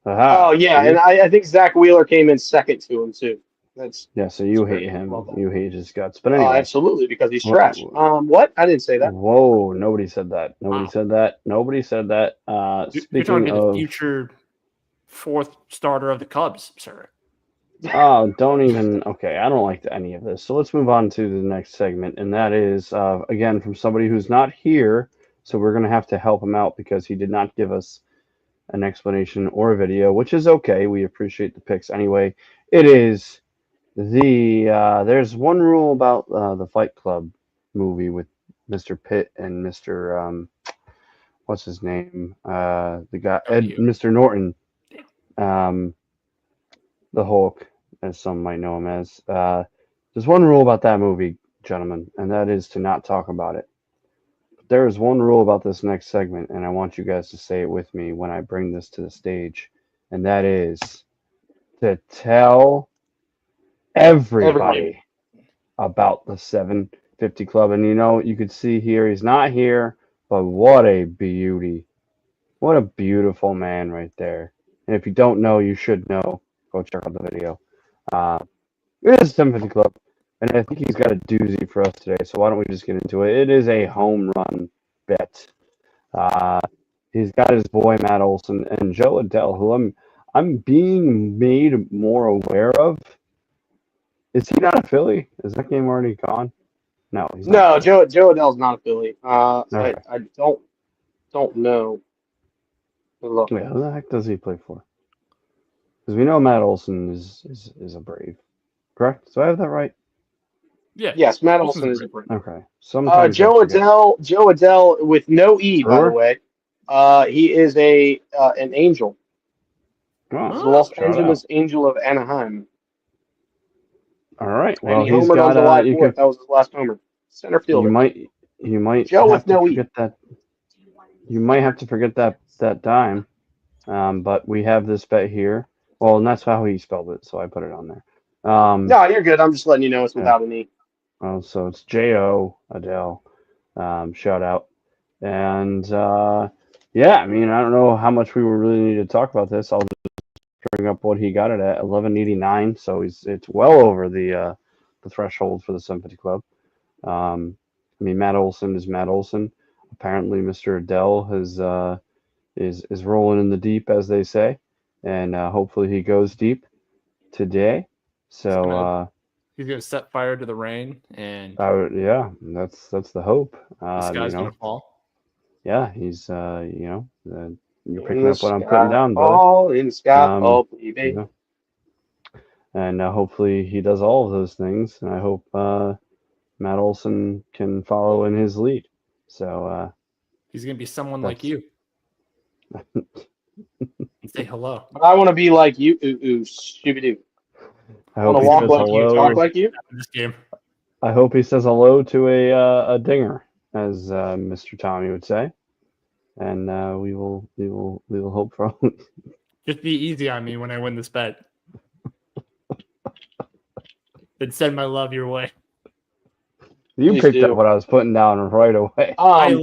Aha. Oh yeah, and I think Zach Wheeler came in second to him too. So you hate him. You hate his guts. But anyway. Absolutely, because he's trash. What? I didn't say that. Whoa! Nobody said that. Nobody said that. You're talking about the future fourth starter of the Cubs, sir. Oh, don't even. Okay, I don't like any of this. So let's move on to the next segment, and that is again from somebody who's not here. So we're gonna have to help him out because he did not give us an explanation or a video, which is okay. We appreciate the picks anyway. It is there's one rule about the Fight Club movie with Mr. Pitt and Mr. What's his name? The guy Mr. Norton, the Hulk, as some might know him as. There's one rule about that movie, gentlemen, and that is to not talk about it. There is one rule about this next segment, and I want you guys to say it with me when I bring this to the stage, and that is to tell everybody about the 750 Club. And you could see here, he's not here, but what a beauty. What a beautiful man right there. And if you don't know, you should know. Go check out the video. It is 750 Club. And I think he's got a doozy for us today, so why don't we just get into it? It is a home run bet. He's got his boy Matt Olson and Joe Adell, who I'm being made more aware of. Is he not a Philly? Is that game already gone? No, he's not. No, Joe Adell's not a Philly. Okay. I don't know. Look. Wait, who the heck does he play for? Because we know Matt Olson is a Brave, correct? So I have that right? Yeah. Yes, Matt Olson is a Brave. Okay. Sometimes Joe Adell with no E, by the way. He is an Angel. Oh, He's the Los Angeles Angel of Anaheim. All right. Well, and he homered on July 4th. That was his last homer. Center fielder. You might Joe have with no to forget that. You might have to forget that dime. But we have this bet here. Well, and that's how he spelled it, so I put it on there. No, you're good. I'm just letting you know it's without an E. Oh, so it's J.O. Adele. Shout out. And yeah, I mean, I don't know how much we really need to talk about this. I'll just bring up what he got it at 1189. So it's well over the threshold for the 750 Club. I mean, Matt Olson is Matt Olson. Apparently, Mr. Adele is rolling in the deep, as they say, and hopefully he goes deep today. So he's gonna set fire to the rain, and yeah, that's the hope. The sky's gonna fall. Yeah, he's you're picking up what I'm putting down, brother. In the sky, baby. and hopefully he does all of those things. And I hope Matt Olson can follow in his lead. So He's gonna be someone like you. And say hello. I want to be like you, Scooby-Doo. I I hope want to he walk says like you, talk hello. like you. In this game. I hope he says hello to a dinger, as Mr. Tommy would say, and we will hope for. Just be easy on me when I win this bet. Then send my love your way. You Please picked do. up what I was putting down right away. I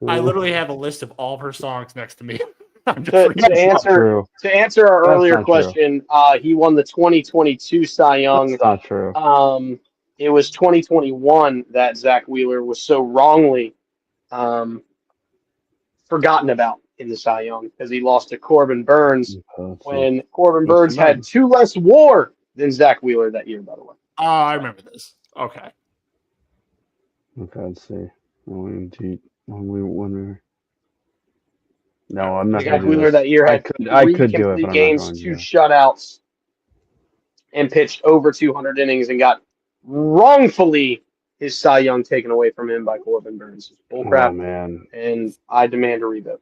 literally have a list of all of her songs next to me. I'm just To reading. True. answer our That's earlier not true. question, he won the 2022 Cy Young. That's not true. It was 2021 that Zach Wheeler was so wrongly forgotten about in the Cy Young because he lost to Corbin Burns when Corbin Burns had 2 less WAR than Zach Wheeler that year, by the way. Oh, I remember this. Okay. Okay, let's see. When we No, I'm not Zach going to do Wheeler this. that year had I 3 could do it, complete but I'm not games, going 2 to. shutouts, and pitched over 200 innings and got wrongfully his Cy Young taken away from him by Corbin Burns. Oh Bullcrap, man. and I demand a revote.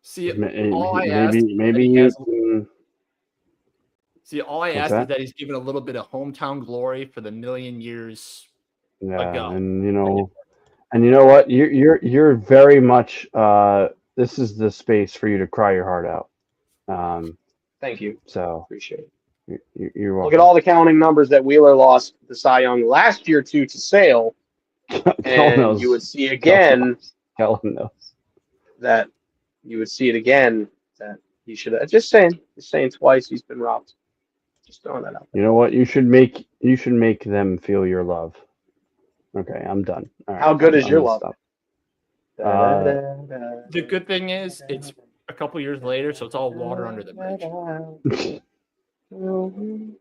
See, all I ask Maybe you can. all I What's ask that? is that he's given a little bit of hometown glory for the million years Yeah, ago. and you know what? You're very much. This is the space for you to cry your heart out. Thank you. So Appreciate it. you're welcome. Look at all the counting numbers that Wheeler lost the Cy Young last year to Sale, Kellen and knows. you would see again Kellen knows. that he should have. Just saying twice he's been robbed. Just throwing that out. You know what? You should make them feel your love. Okay, I'm done. All right, How good is I'm your gonna love? stop. The good thing is it's a couple years later, so it's all water under the bridge. You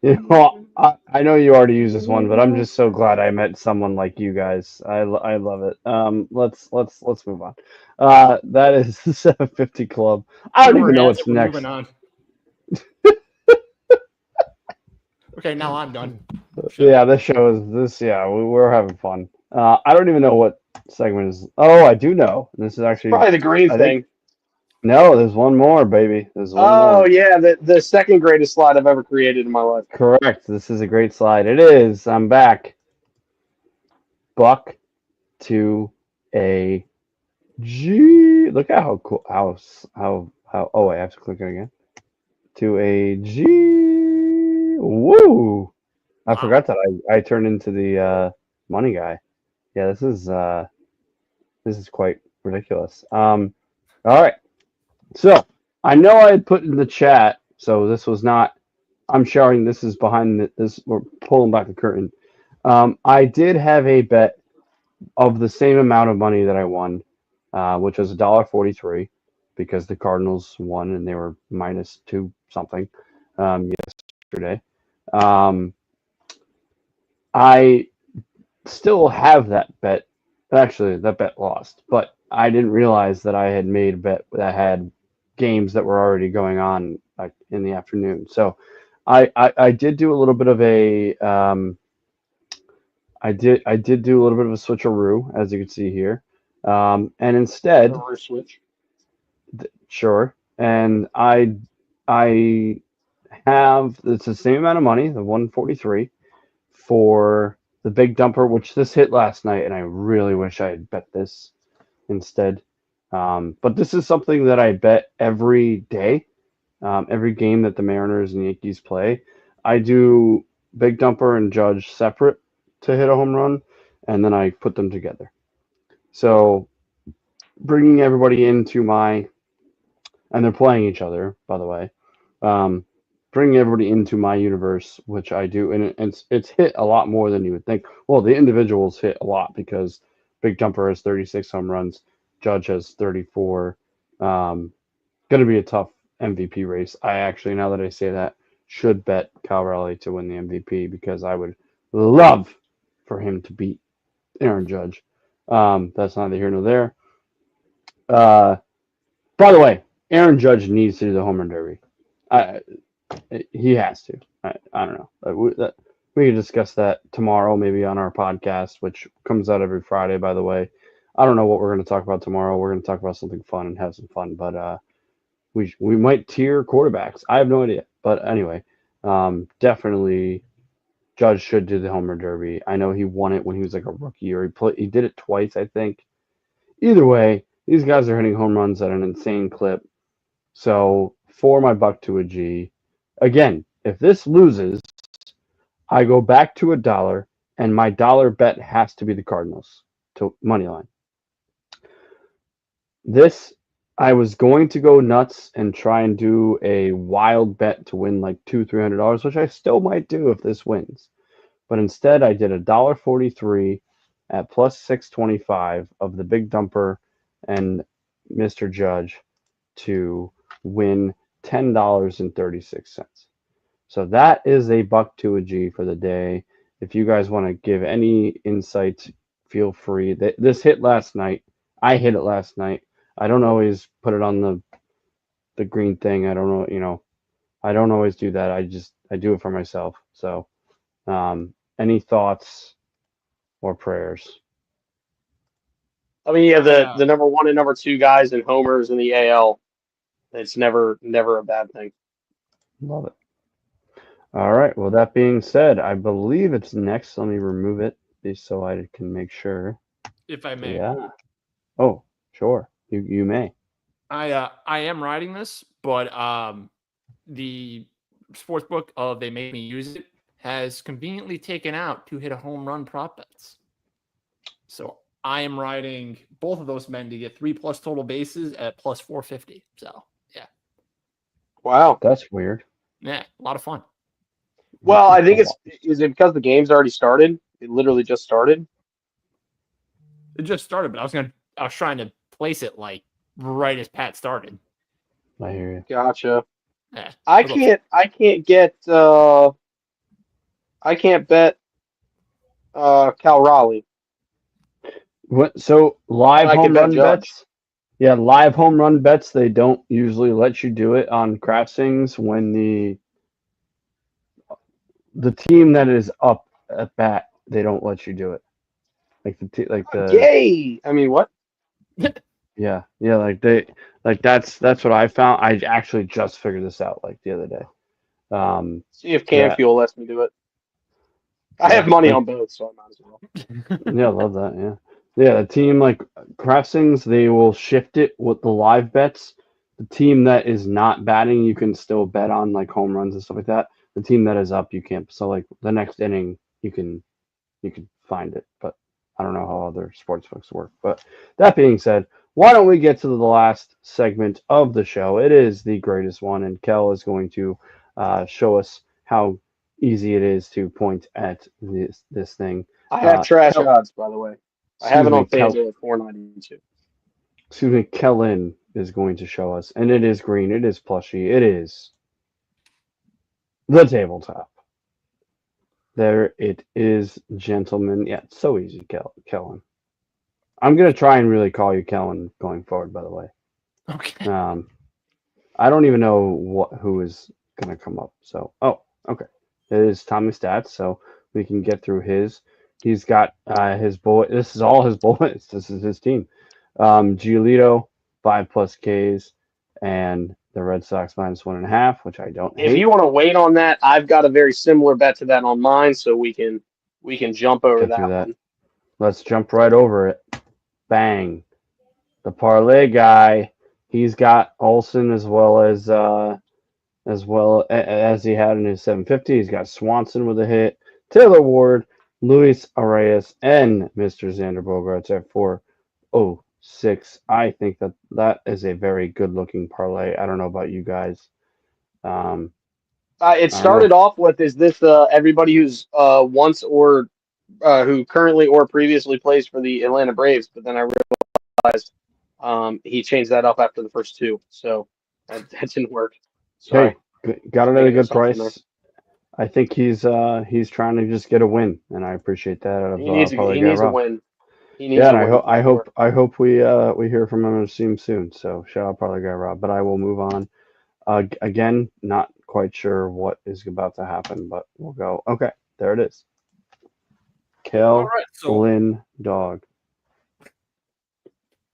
know, I know you already used this one, but I'm just so glad I met someone like you guys. I love it. Let's move on. That is the 750 Club. I don't even know what's We're next. moving on. Okay, now I'm done. Yeah, this show is this. Yeah, we're having fun. I don't even know what segment is. Oh, I do know. This is actually Probably the green I thing. think- No, there's one more, baby. There's one more. Oh yeah, the second greatest slide I've ever created in my life. Correct. This is a great slide. It is. I'm back. Buck to a G. Look at how cool. How. Oh, wait, I have to click it again. To a G. Woo! I forgot that I turned into the money guy. Yeah, this is quite ridiculous. All right. So I know I had put in the chat. So this was not. I'm showing this is behind this. We're pulling back the curtain. I did have a bet of the same amount of money that I won, which was $1.43, because the Cardinals won and they were -2 something yesterday. I still have that bet. Actually, that bet lost, but I didn't realize that I had made a bet that had games that were already going on in the afternoon. So I did do a little bit of a I did do a little bit of a switcheroo, as you can see here, and instead, Switch. sure, and I have it's the same amount of money, the 143, for the big dumper, which this hit last night, and I really wish I had bet this instead. But this is something that I bet every day, every game that the Mariners and Yankees play. I do big dumper and Judge separate to hit a home run, and then I put them together. So bringing everybody into my, and they're playing each other, by the way. Bringing everybody into my universe, which I do, and it's hit a lot more than you would think. Well, the individuals hit a lot because Big Jumper has 36 home runs, Judge has 34. Going to be a tough MVP race. I actually, now that I say that, should bet Cal Raleigh to win the MVP because I would love for him to beat Aaron Judge. That's neither here nor there. By the way, Aaron Judge needs to do the home run derby. He has to. I don't know. We can discuss that tomorrow, maybe on our podcast, which comes out every Friday, by the way. I don't know what we're going to talk about tomorrow. We're going to talk about something fun and have some fun, but we might tier quarterbacks. I have no idea, but anyway, definitely Judge should do the home run derby. I know he won it when he was like a rookie, or he did it twice, I think. Either way, these guys are hitting home runs at an insane clip. So for my buck to a G, again, if this loses, I go back to $1, and my dollar bet has to be the Cardinals to money line. This, I was going to go nuts and try and do a wild bet to win like $200-300, which I still might do if this wins. But instead, I did $1.43 at plus 625 of the Big Dumper and Mr. Judge to win $10.36. So that is a buck to a G for the day. If you guys want to give any insights, feel free. This hit last night. I hit it last night. I don't always put it on the green thing. I don't know, I don't always do that. I do it for myself. So, any thoughts or prayers? I mean, yeah, the number 1 and number 2 guys and homers in the AL. It's never a bad thing. Love it. All right. Well, that being said, I believe it's next. Let me remove it just so I can make sure. If I may. Yeah. Oh, sure. You may. I am writing this, but the sports book of They Make Me Use It has conveniently taken out to hit a home run prop bets. So I am writing both of those men to get 3+ total bases at plus 450. So yeah. Wow. That's weird. Yeah, a lot of fun. Well, I think is it because the game's already started? It literally just started. It just started, but I was trying to place it like right as Pat started. I hear you. Gotcha. Yeah, I can't bet Cal Raleigh. What? So live I can home bet run Judge. bets? Yeah, live home run bets. They don't usually let you do it on DraftKings when the team that is up at bat. They don't let you do it. Yay! I mean, what? Yeah, that's what I found. I actually just figured this out like the other day. See if CanFuel lets me do it. I have money on both, so I might as well. Yeah, I love that. Yeah, the team like DraftKings, they will shift it with the live bets. The team that is not batting, you can still bet on like home runs and stuff like that. The team that is up, you can't. So like the next inning, you can find it, but I don't know how other sports books work. But that being said, why don't we get to the last segment of the show? It is the greatest one, and Kel is going to show us how easy it is to point at this thing. I have trash odds, by the way. I have it on FanDuel at 492. Excuse me, Kellen is going to show us, and it is green, it is plushy, it is the tabletop. There it is, gentlemen. Yeah, it's so easy, Kellen. I'm going to try and really call you Kellen going forward, by the way. Okay. I don't even know who is going to come up. So, okay. It is Tommy Stats, so we can get through his. He's got his boy. This is all his boys. This is his team. Giolito, 5+ Ks, and the Red Sox -1.5, which I don't hate. If you want to wait on that, I've got a very similar bet to that on mine, so we can jump over that one. Let's jump right over it. Bang. The parlay guy, he's got Olsen as well as he had in his 750. He's got Swanson with a hit, Taylor Ward, Luis Arias, and Mr. Xander Bogaerts at 406. I think that is a very good-looking parlay. I don't know about you guys. It started off with, is this everybody who's once or who currently or previously plays for the Atlanta Braves, but then I realized he changed that up after the first two, so that didn't work. Sorry. Hey, got it at a good price. I think he's trying to just get a win, and I appreciate that. He needs a win. And I hope we hear from him and see him soon. So shout out Parlay Guy Rob. But I will move on. Again, not quite sure what is about to happen, but we'll go. Okay, there it is. All right, Lynn Dog.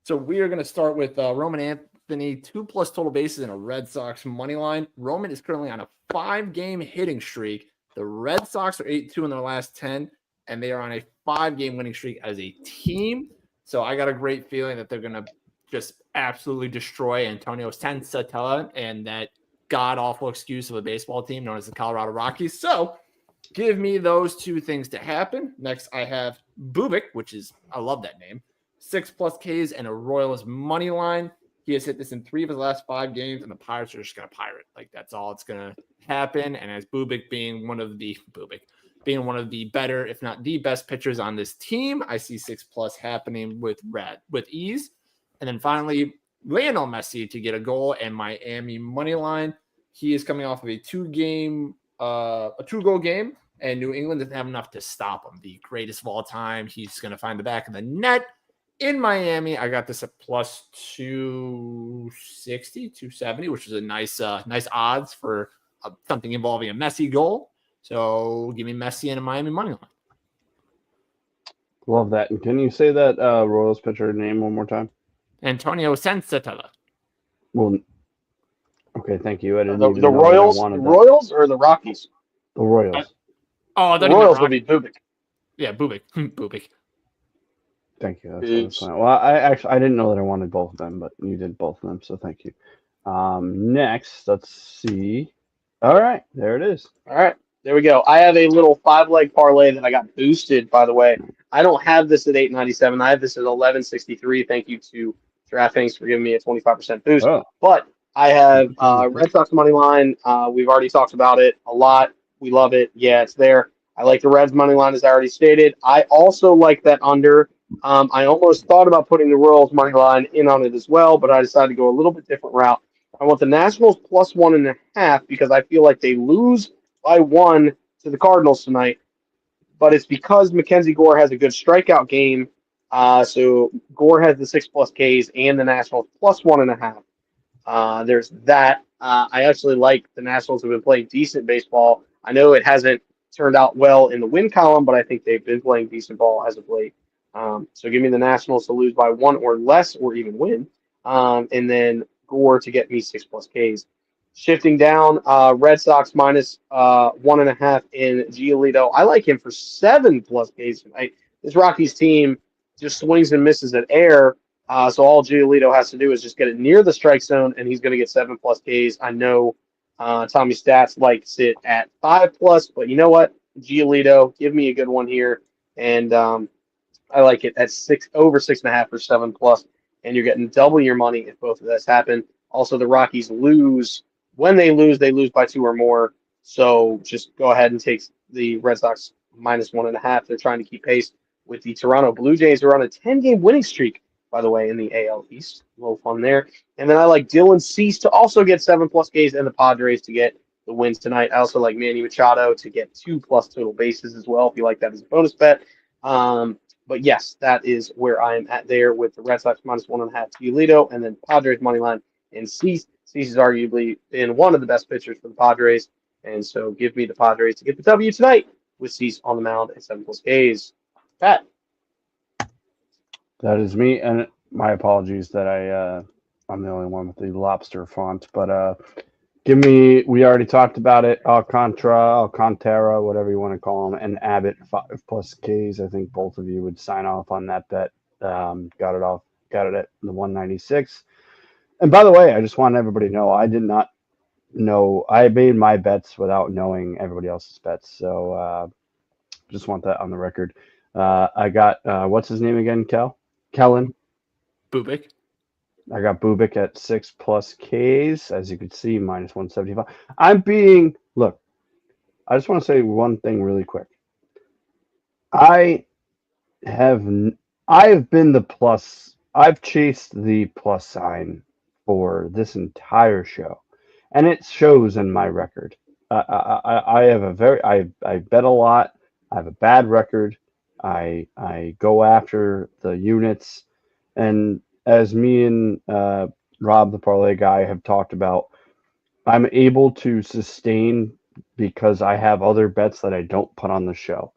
So we are going to start with Roman Anthony, 2+ total bases and a Red Sox money line. Roman is currently on a 5-game hitting streak. The Red Sox are 8-2 in their last 10, and they are on a 5-game winning streak as a team. So I got a great feeling that they're going to just absolutely destroy Antonio Sensatella and that god-awful excuse of a baseball team known as the Colorado Rockies. So give me those two things to happen. Next, I have Bubik, which is, I love that name. 6+ Ks and a Royals money line. He has hit this in 3 of his last 5 games, and the Pirates are just going to pirate. Like, that's all it's going to happen. And as Bubik being one of the better, if not the best pitchers on this team, I see 6+ happening with ease. And then finally, Lionel Messi to get a goal and Miami money line. He is coming off of a 2-goal game, and New England doesn't have enough to stop him. The greatest of all time. He's going to find the back of the net. In Miami, I got this at plus 260, 270, which is a nice odds for something involving a Messi goal. So give me Messi and a Miami money line. Love that. And can you say that Royals pitcher name one more time? Antonio Sensatella. Well, okay, thank you. I didn't The even know Royals, that I wanted the that. Royals or the Rockies? The Royals. The Royals would be Bubik. Yeah, Bubik. Bubik. Thank you. That's fine. Well, I didn't know that I wanted both of them, but you did both of them, so thank you. Next, let's see. All right, there it is. All right, there we go. I have a little 5-leg parlay that I got boosted, by the way. I don't have this at 897. I have this at 1163. Thank you to DraftKings for giving me a 25% boost. Oh. But I have Red Sox money line. We've already talked about it a lot. We love it. Yeah, it's there. I like the Reds money line, as I already stated. I also like that under. I almost thought about putting the Royals money line in on it as well, but I decided to go a little bit different route. I want the Nationals plus 1.5 because I feel like they lose by 1 to the Cardinals tonight. But it's because Mackenzie Gore has a good strikeout game. So Gore has the 6+ Ks and the Nationals plus 1.5. There's that. I actually like the Nationals have been playing decent baseball. I know it hasn't turned out well in the win column, but I think they've been playing decent ball as of late. So give me the Nationals to lose by 1 or less or even win. And then Gore to get me 6+ Ks. Shifting down, Red Sox minus 1.5 in Giolito. I like him for 7+ Ks tonight. This Rockies team just swings and misses at air. So all Giolito has to do is just get it near the strike zone, and he's going to get 7+ Ks. I know Tommy Stats likes it at 5+, but you know what? Giolito, give me a good one here. And I like it at over 6.5 or 7+, and you're getting double your money if both of those happen. Also, the Rockies lose. When they lose by 2 or more. So just go ahead and take the Red Sox minus 1.5. They're trying to keep pace with the Toronto Blue Jays, who are on a 10-game winning streak, by the way, in the AL East. A little fun there. And then I like Dylan Cease to also get 7+ Ks and the Padres to get the wins tonight. I also like Manny Machado to get 2+ total bases as well, if you like that as a bonus bet. But yes, that is where I am at there with the Red Sox minus 1.5 Giolito, and then Padres money line and Cease. Cease has arguably been one of the best pitchers for the Padres, and so give me the Padres to get the W tonight with Cease on the mound and 7+ Ks. Pat. That is me, and my apologies that I'm the only one with the lobster font, but give me, we already talked about it, Alcantara, whatever you want to call them, and Abbott 5+ Ks. I think both of you would sign off on that bet. Got it at the 196. And by the way, I just want everybody to know I did not know. I made my bets without knowing everybody else's bets. So just want that on the record. I got, what's his name again, Kellen? Bubik. I got Bubik at 6+ Ks. As you can see, minus 175. Look, I just want to say one thing really quick. I have been the plus. I've chased the plus sign for this entire show, and it shows in my record. I have I bet a lot. I have a bad record. I go after the units, and as me and Rob, the parlay guy, have talked about, I'm able to sustain because I have other bets that I don't put on the show.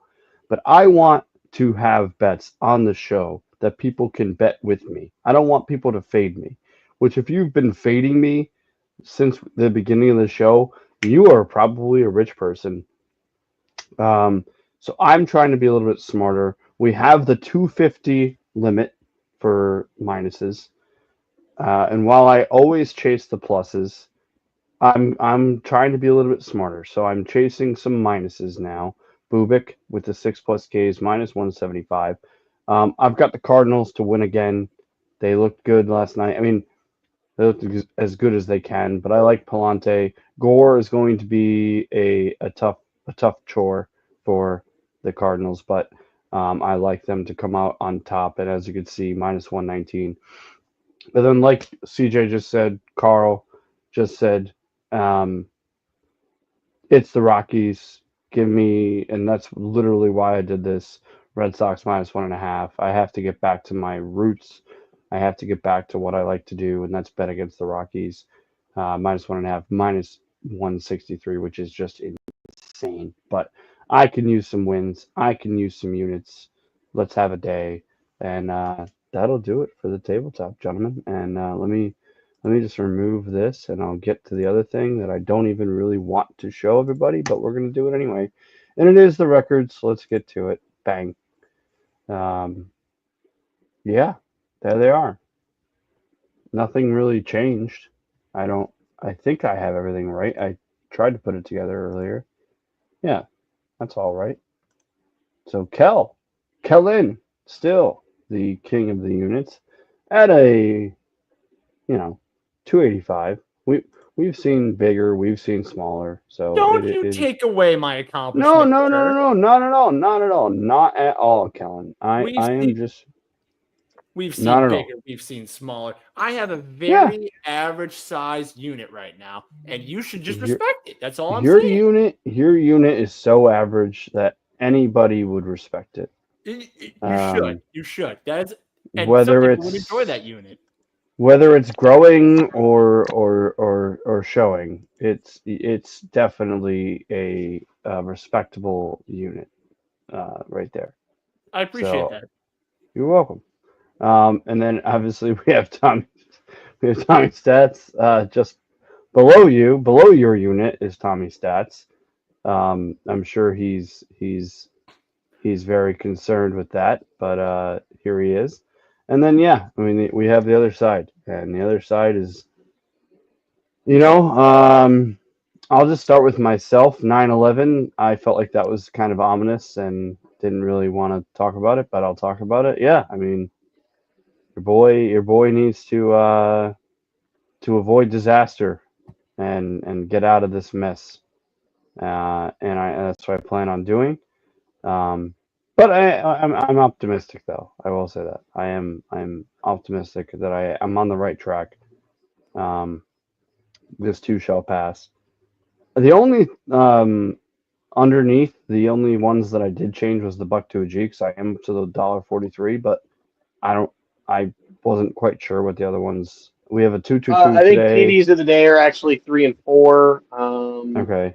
But I want to have bets on the show that people can bet with me. I don't want people to fade me, which if you've been fading me since the beginning of the show, you are probably a rich person. Um, so I'm trying to be a little bit smarter. We have the 250 limit for minuses. And while I always chase the pluses, I'm trying to be a little bit smarter, so I'm chasing some minuses now. Bubik with the 6+Ks minus 175. I've got the Cardinals to win again. They looked good last night. I mean, they looked as good as they can, but I like Palante. Gore is going to be a tough chore for the Cardinals, but I like them to come out on top. And as you can see, minus 119. But then, like CJ just said, Carl just said, um, it's the Rockies. Give me, and that's literally why I did this. Red Sox minus 1.5. I have to get back to my roots. I have to get back to what I like to do, and that's bet against the Rockies. Minus 1.5, minus 163, which is just insane. But I can use some wins. I can use some units. Let's have a day, and that'll do it for the tabletop, gentlemen. And let me just remove this, and I'll get to the other thing that I don't even really want to show everybody, but we're going to do it anyway. And it is the records. Let's get to it. Bang. Um, yeah, there they are. Nothing really changed. I don't. I think I have everything right. I tried to put it together earlier. Yeah, that's all right. So Kellen, still the king of the units at a, 285. We've seen bigger, we've seen smaller. So Don't it you is. take away my No, accomplishment, no, no, no, sir. no, not at all, not at all, not at all, Kellen. I We've I am seen just we've not seen at all. bigger, we've seen smaller. I have a Yeah, very average sized unit right now, and you should just your respect it. That's all I'm your saying. unit is so average that anybody would respect it. You should. Um, You should. That's and some whether people would enjoy it's that unit. whether it's growing or showing, it's definitely a respectable unit right there. I appreciate So that. you're welcome. And then obviously we have Tommy Stats just below your unit is Tommy Stats. I'm sure he's very concerned with that, but here he is. And then yeah, I mean we have the other side, and the other side is you know I'll just start with myself. 9/11. I felt like that was kind of ominous and didn't really want to talk about it, but I'll talk about it. Yeah, I mean your boy needs to avoid disaster and get out of this mess. And that's what I plan on doing. Um, but I'm optimistic though. I will say that I'm optimistic that I'm on the right track. Um, this too shall pass. The only underneath the only ones that I did change was the buck to a G because I am to the $1.43, but I don't I wasn't quite sure what the other ones. We have a 222 I think today. TDs of the day are actually 3 and 4. Okay,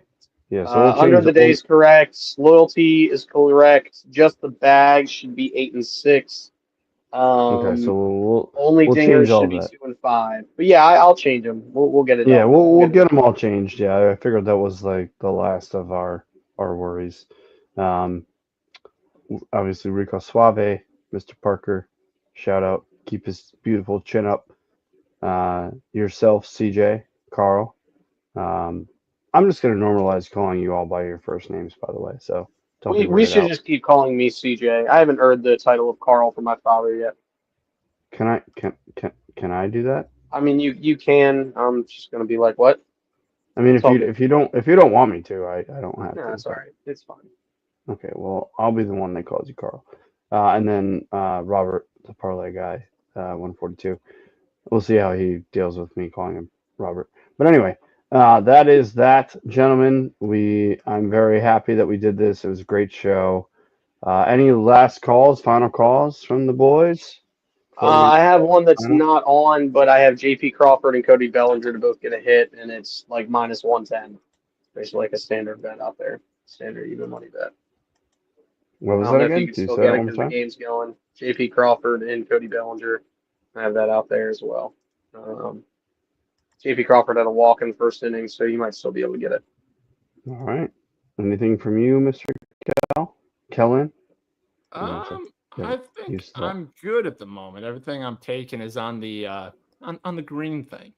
yeah, so we'll Under change. the day is correct. Loyalty is correct. Just the bag should be 8 and 6. Okay, so Only we'll dingers change all should of be that. 2 and 5. But yeah, I'll change them. We'll get it Yeah, done. we'll We'll get it get them done. all changed. Yeah, I figured that was like the last of our worries. Um, Obviously Rico Suave, Mr. Parker, shout out, keep his beautiful chin up. Yourself, CJ, Carl. Um, I'm just gonna normalize calling you all by your first names, by the way. So don't be We weirded should out. just keep calling me CJ. I haven't heard the title of Carl from my father yet. Can I do that? I mean, you can. I'm just gonna be like, what? I mean, It's all good. if you don't want me to, I don't have No, to. it's all But right. It's fine. okay, well, I'll be the one that calls you Carl. And then Robert, the parlay guy, 142. We'll see how he deals with me calling him Robert. But anyway, that is that, gentlemen. I'm very happy that we did this. It was a great show. Any last calls, final calls from the boys? I have one that's Final? not on, but I have J.P. Crawford and Cody Bellinger to both get a hit, and it's like minus 110. Basically like a standard bet out there. Standard even money bet. What I was don't that know if you again? can Do you still say get that it one more because the time? game's going. J.P. Crawford and Cody Bellinger. I have that out there as well. J.P. Crawford had a walk in the first inning, so you might still be able to get it. All right. Anything from you, Mr. Kellen? Yeah, I think I'm good at the moment. Everything I'm taking is on the on the green thing.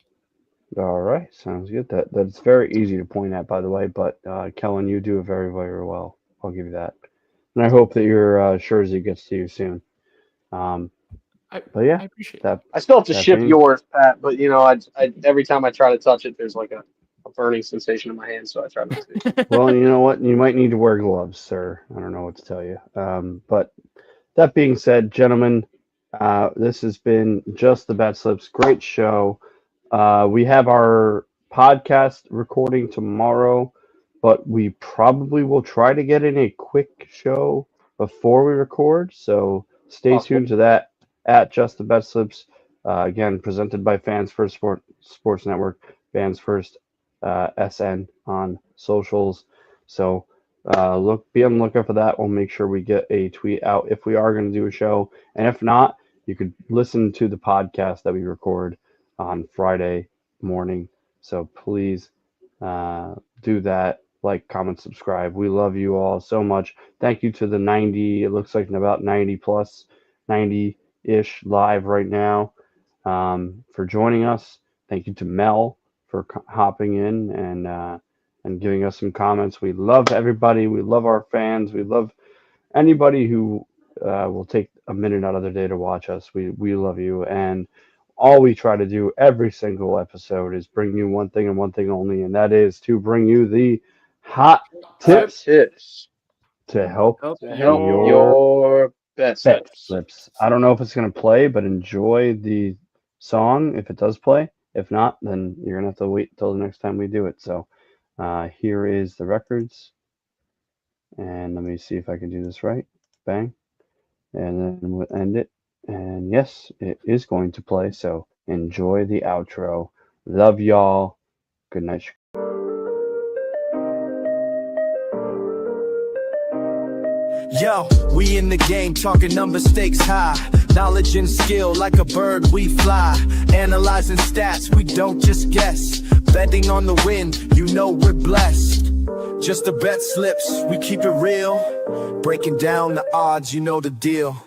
All right, sounds good. That's very easy to point at, by the way. But Kellen, you do it very, very well. I'll give you that. And I hope that your jersey gets to you soon. But yeah, I appreciate that I still have to that ship being yours, Pat, but I every time I try to touch it, there's like a burning sensation in my hand, so I try not to. well, you know what? You might need to wear gloves, sir. I don't know what to tell you. But that being said, gentlemen, this has been just the BetSlips. Great show. We have our podcast recording tomorrow, but we probably will try to get in a quick show before we record. So stay Possible. tuned to that at Just the BetSlips. Again, presented by Fans First Sports Network, Fans First SN on socials. So be on the lookout for that. We'll make sure we get a tweet out if we are going to do a show, and if not, you could listen to the podcast that we record on Friday morning. So please do that. Like, comment, subscribe. We love you all so much. Thank you to the 90. It looks like about 90 plus, 90-ish live right now for joining us. Thank you to Mel for hopping in and giving us some comments. We love everybody. We love our fans. We love anybody who will take a minute out of their day to watch us. We love you. And all we try to do every single episode is bring you one thing and one thing only, and that is to bring you the hot tips to help your bet slips. I don't know if it's going to play, but enjoy the song if it does play. If not, then you're going to have to wait till the next time we do it. So here is the records. And let me see if I can do this right. Bang. And then we'll end it. And yes, it is going to play. So enjoy the outro. Love y'all. Good night. Yo, we in the game, talking number stakes high. Knowledge and skill, like a bird we fly. Analyzing stats, we don't just guess. Betting on the win, you know we're blessed. Just the bet slips, we keep it real. Breaking down the odds, you know the deal.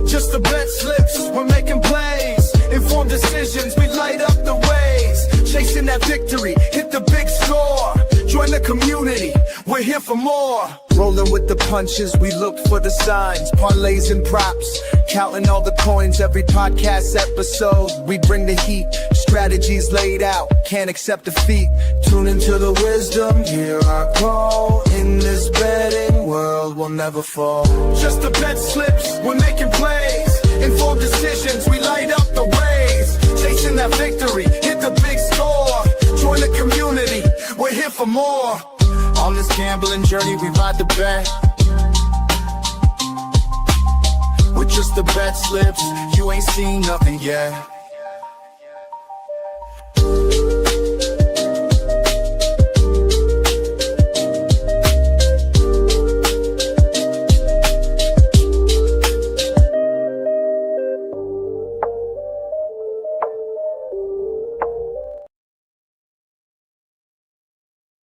Just the bet slips, we're making plays. Informed decisions, we light up the ways. Chasing that victory, hit the big score. Join the community, we're here for more. Rolling with the punches, we look for the signs. Parlays and props, counting all the coins. Every podcast episode, we bring the heat. Strategies laid out, can't accept defeat. Tune into the wisdom, hear our call. In this betting world, we'll never fall. Just the bet slips, we're making plays. Informed decisions, we light up the ways. Chasing that victory, hit the big score. Join the community, we're here for more. On this gambling journey, we ride the bet. With just the bet slips, you ain't seen nothing yet.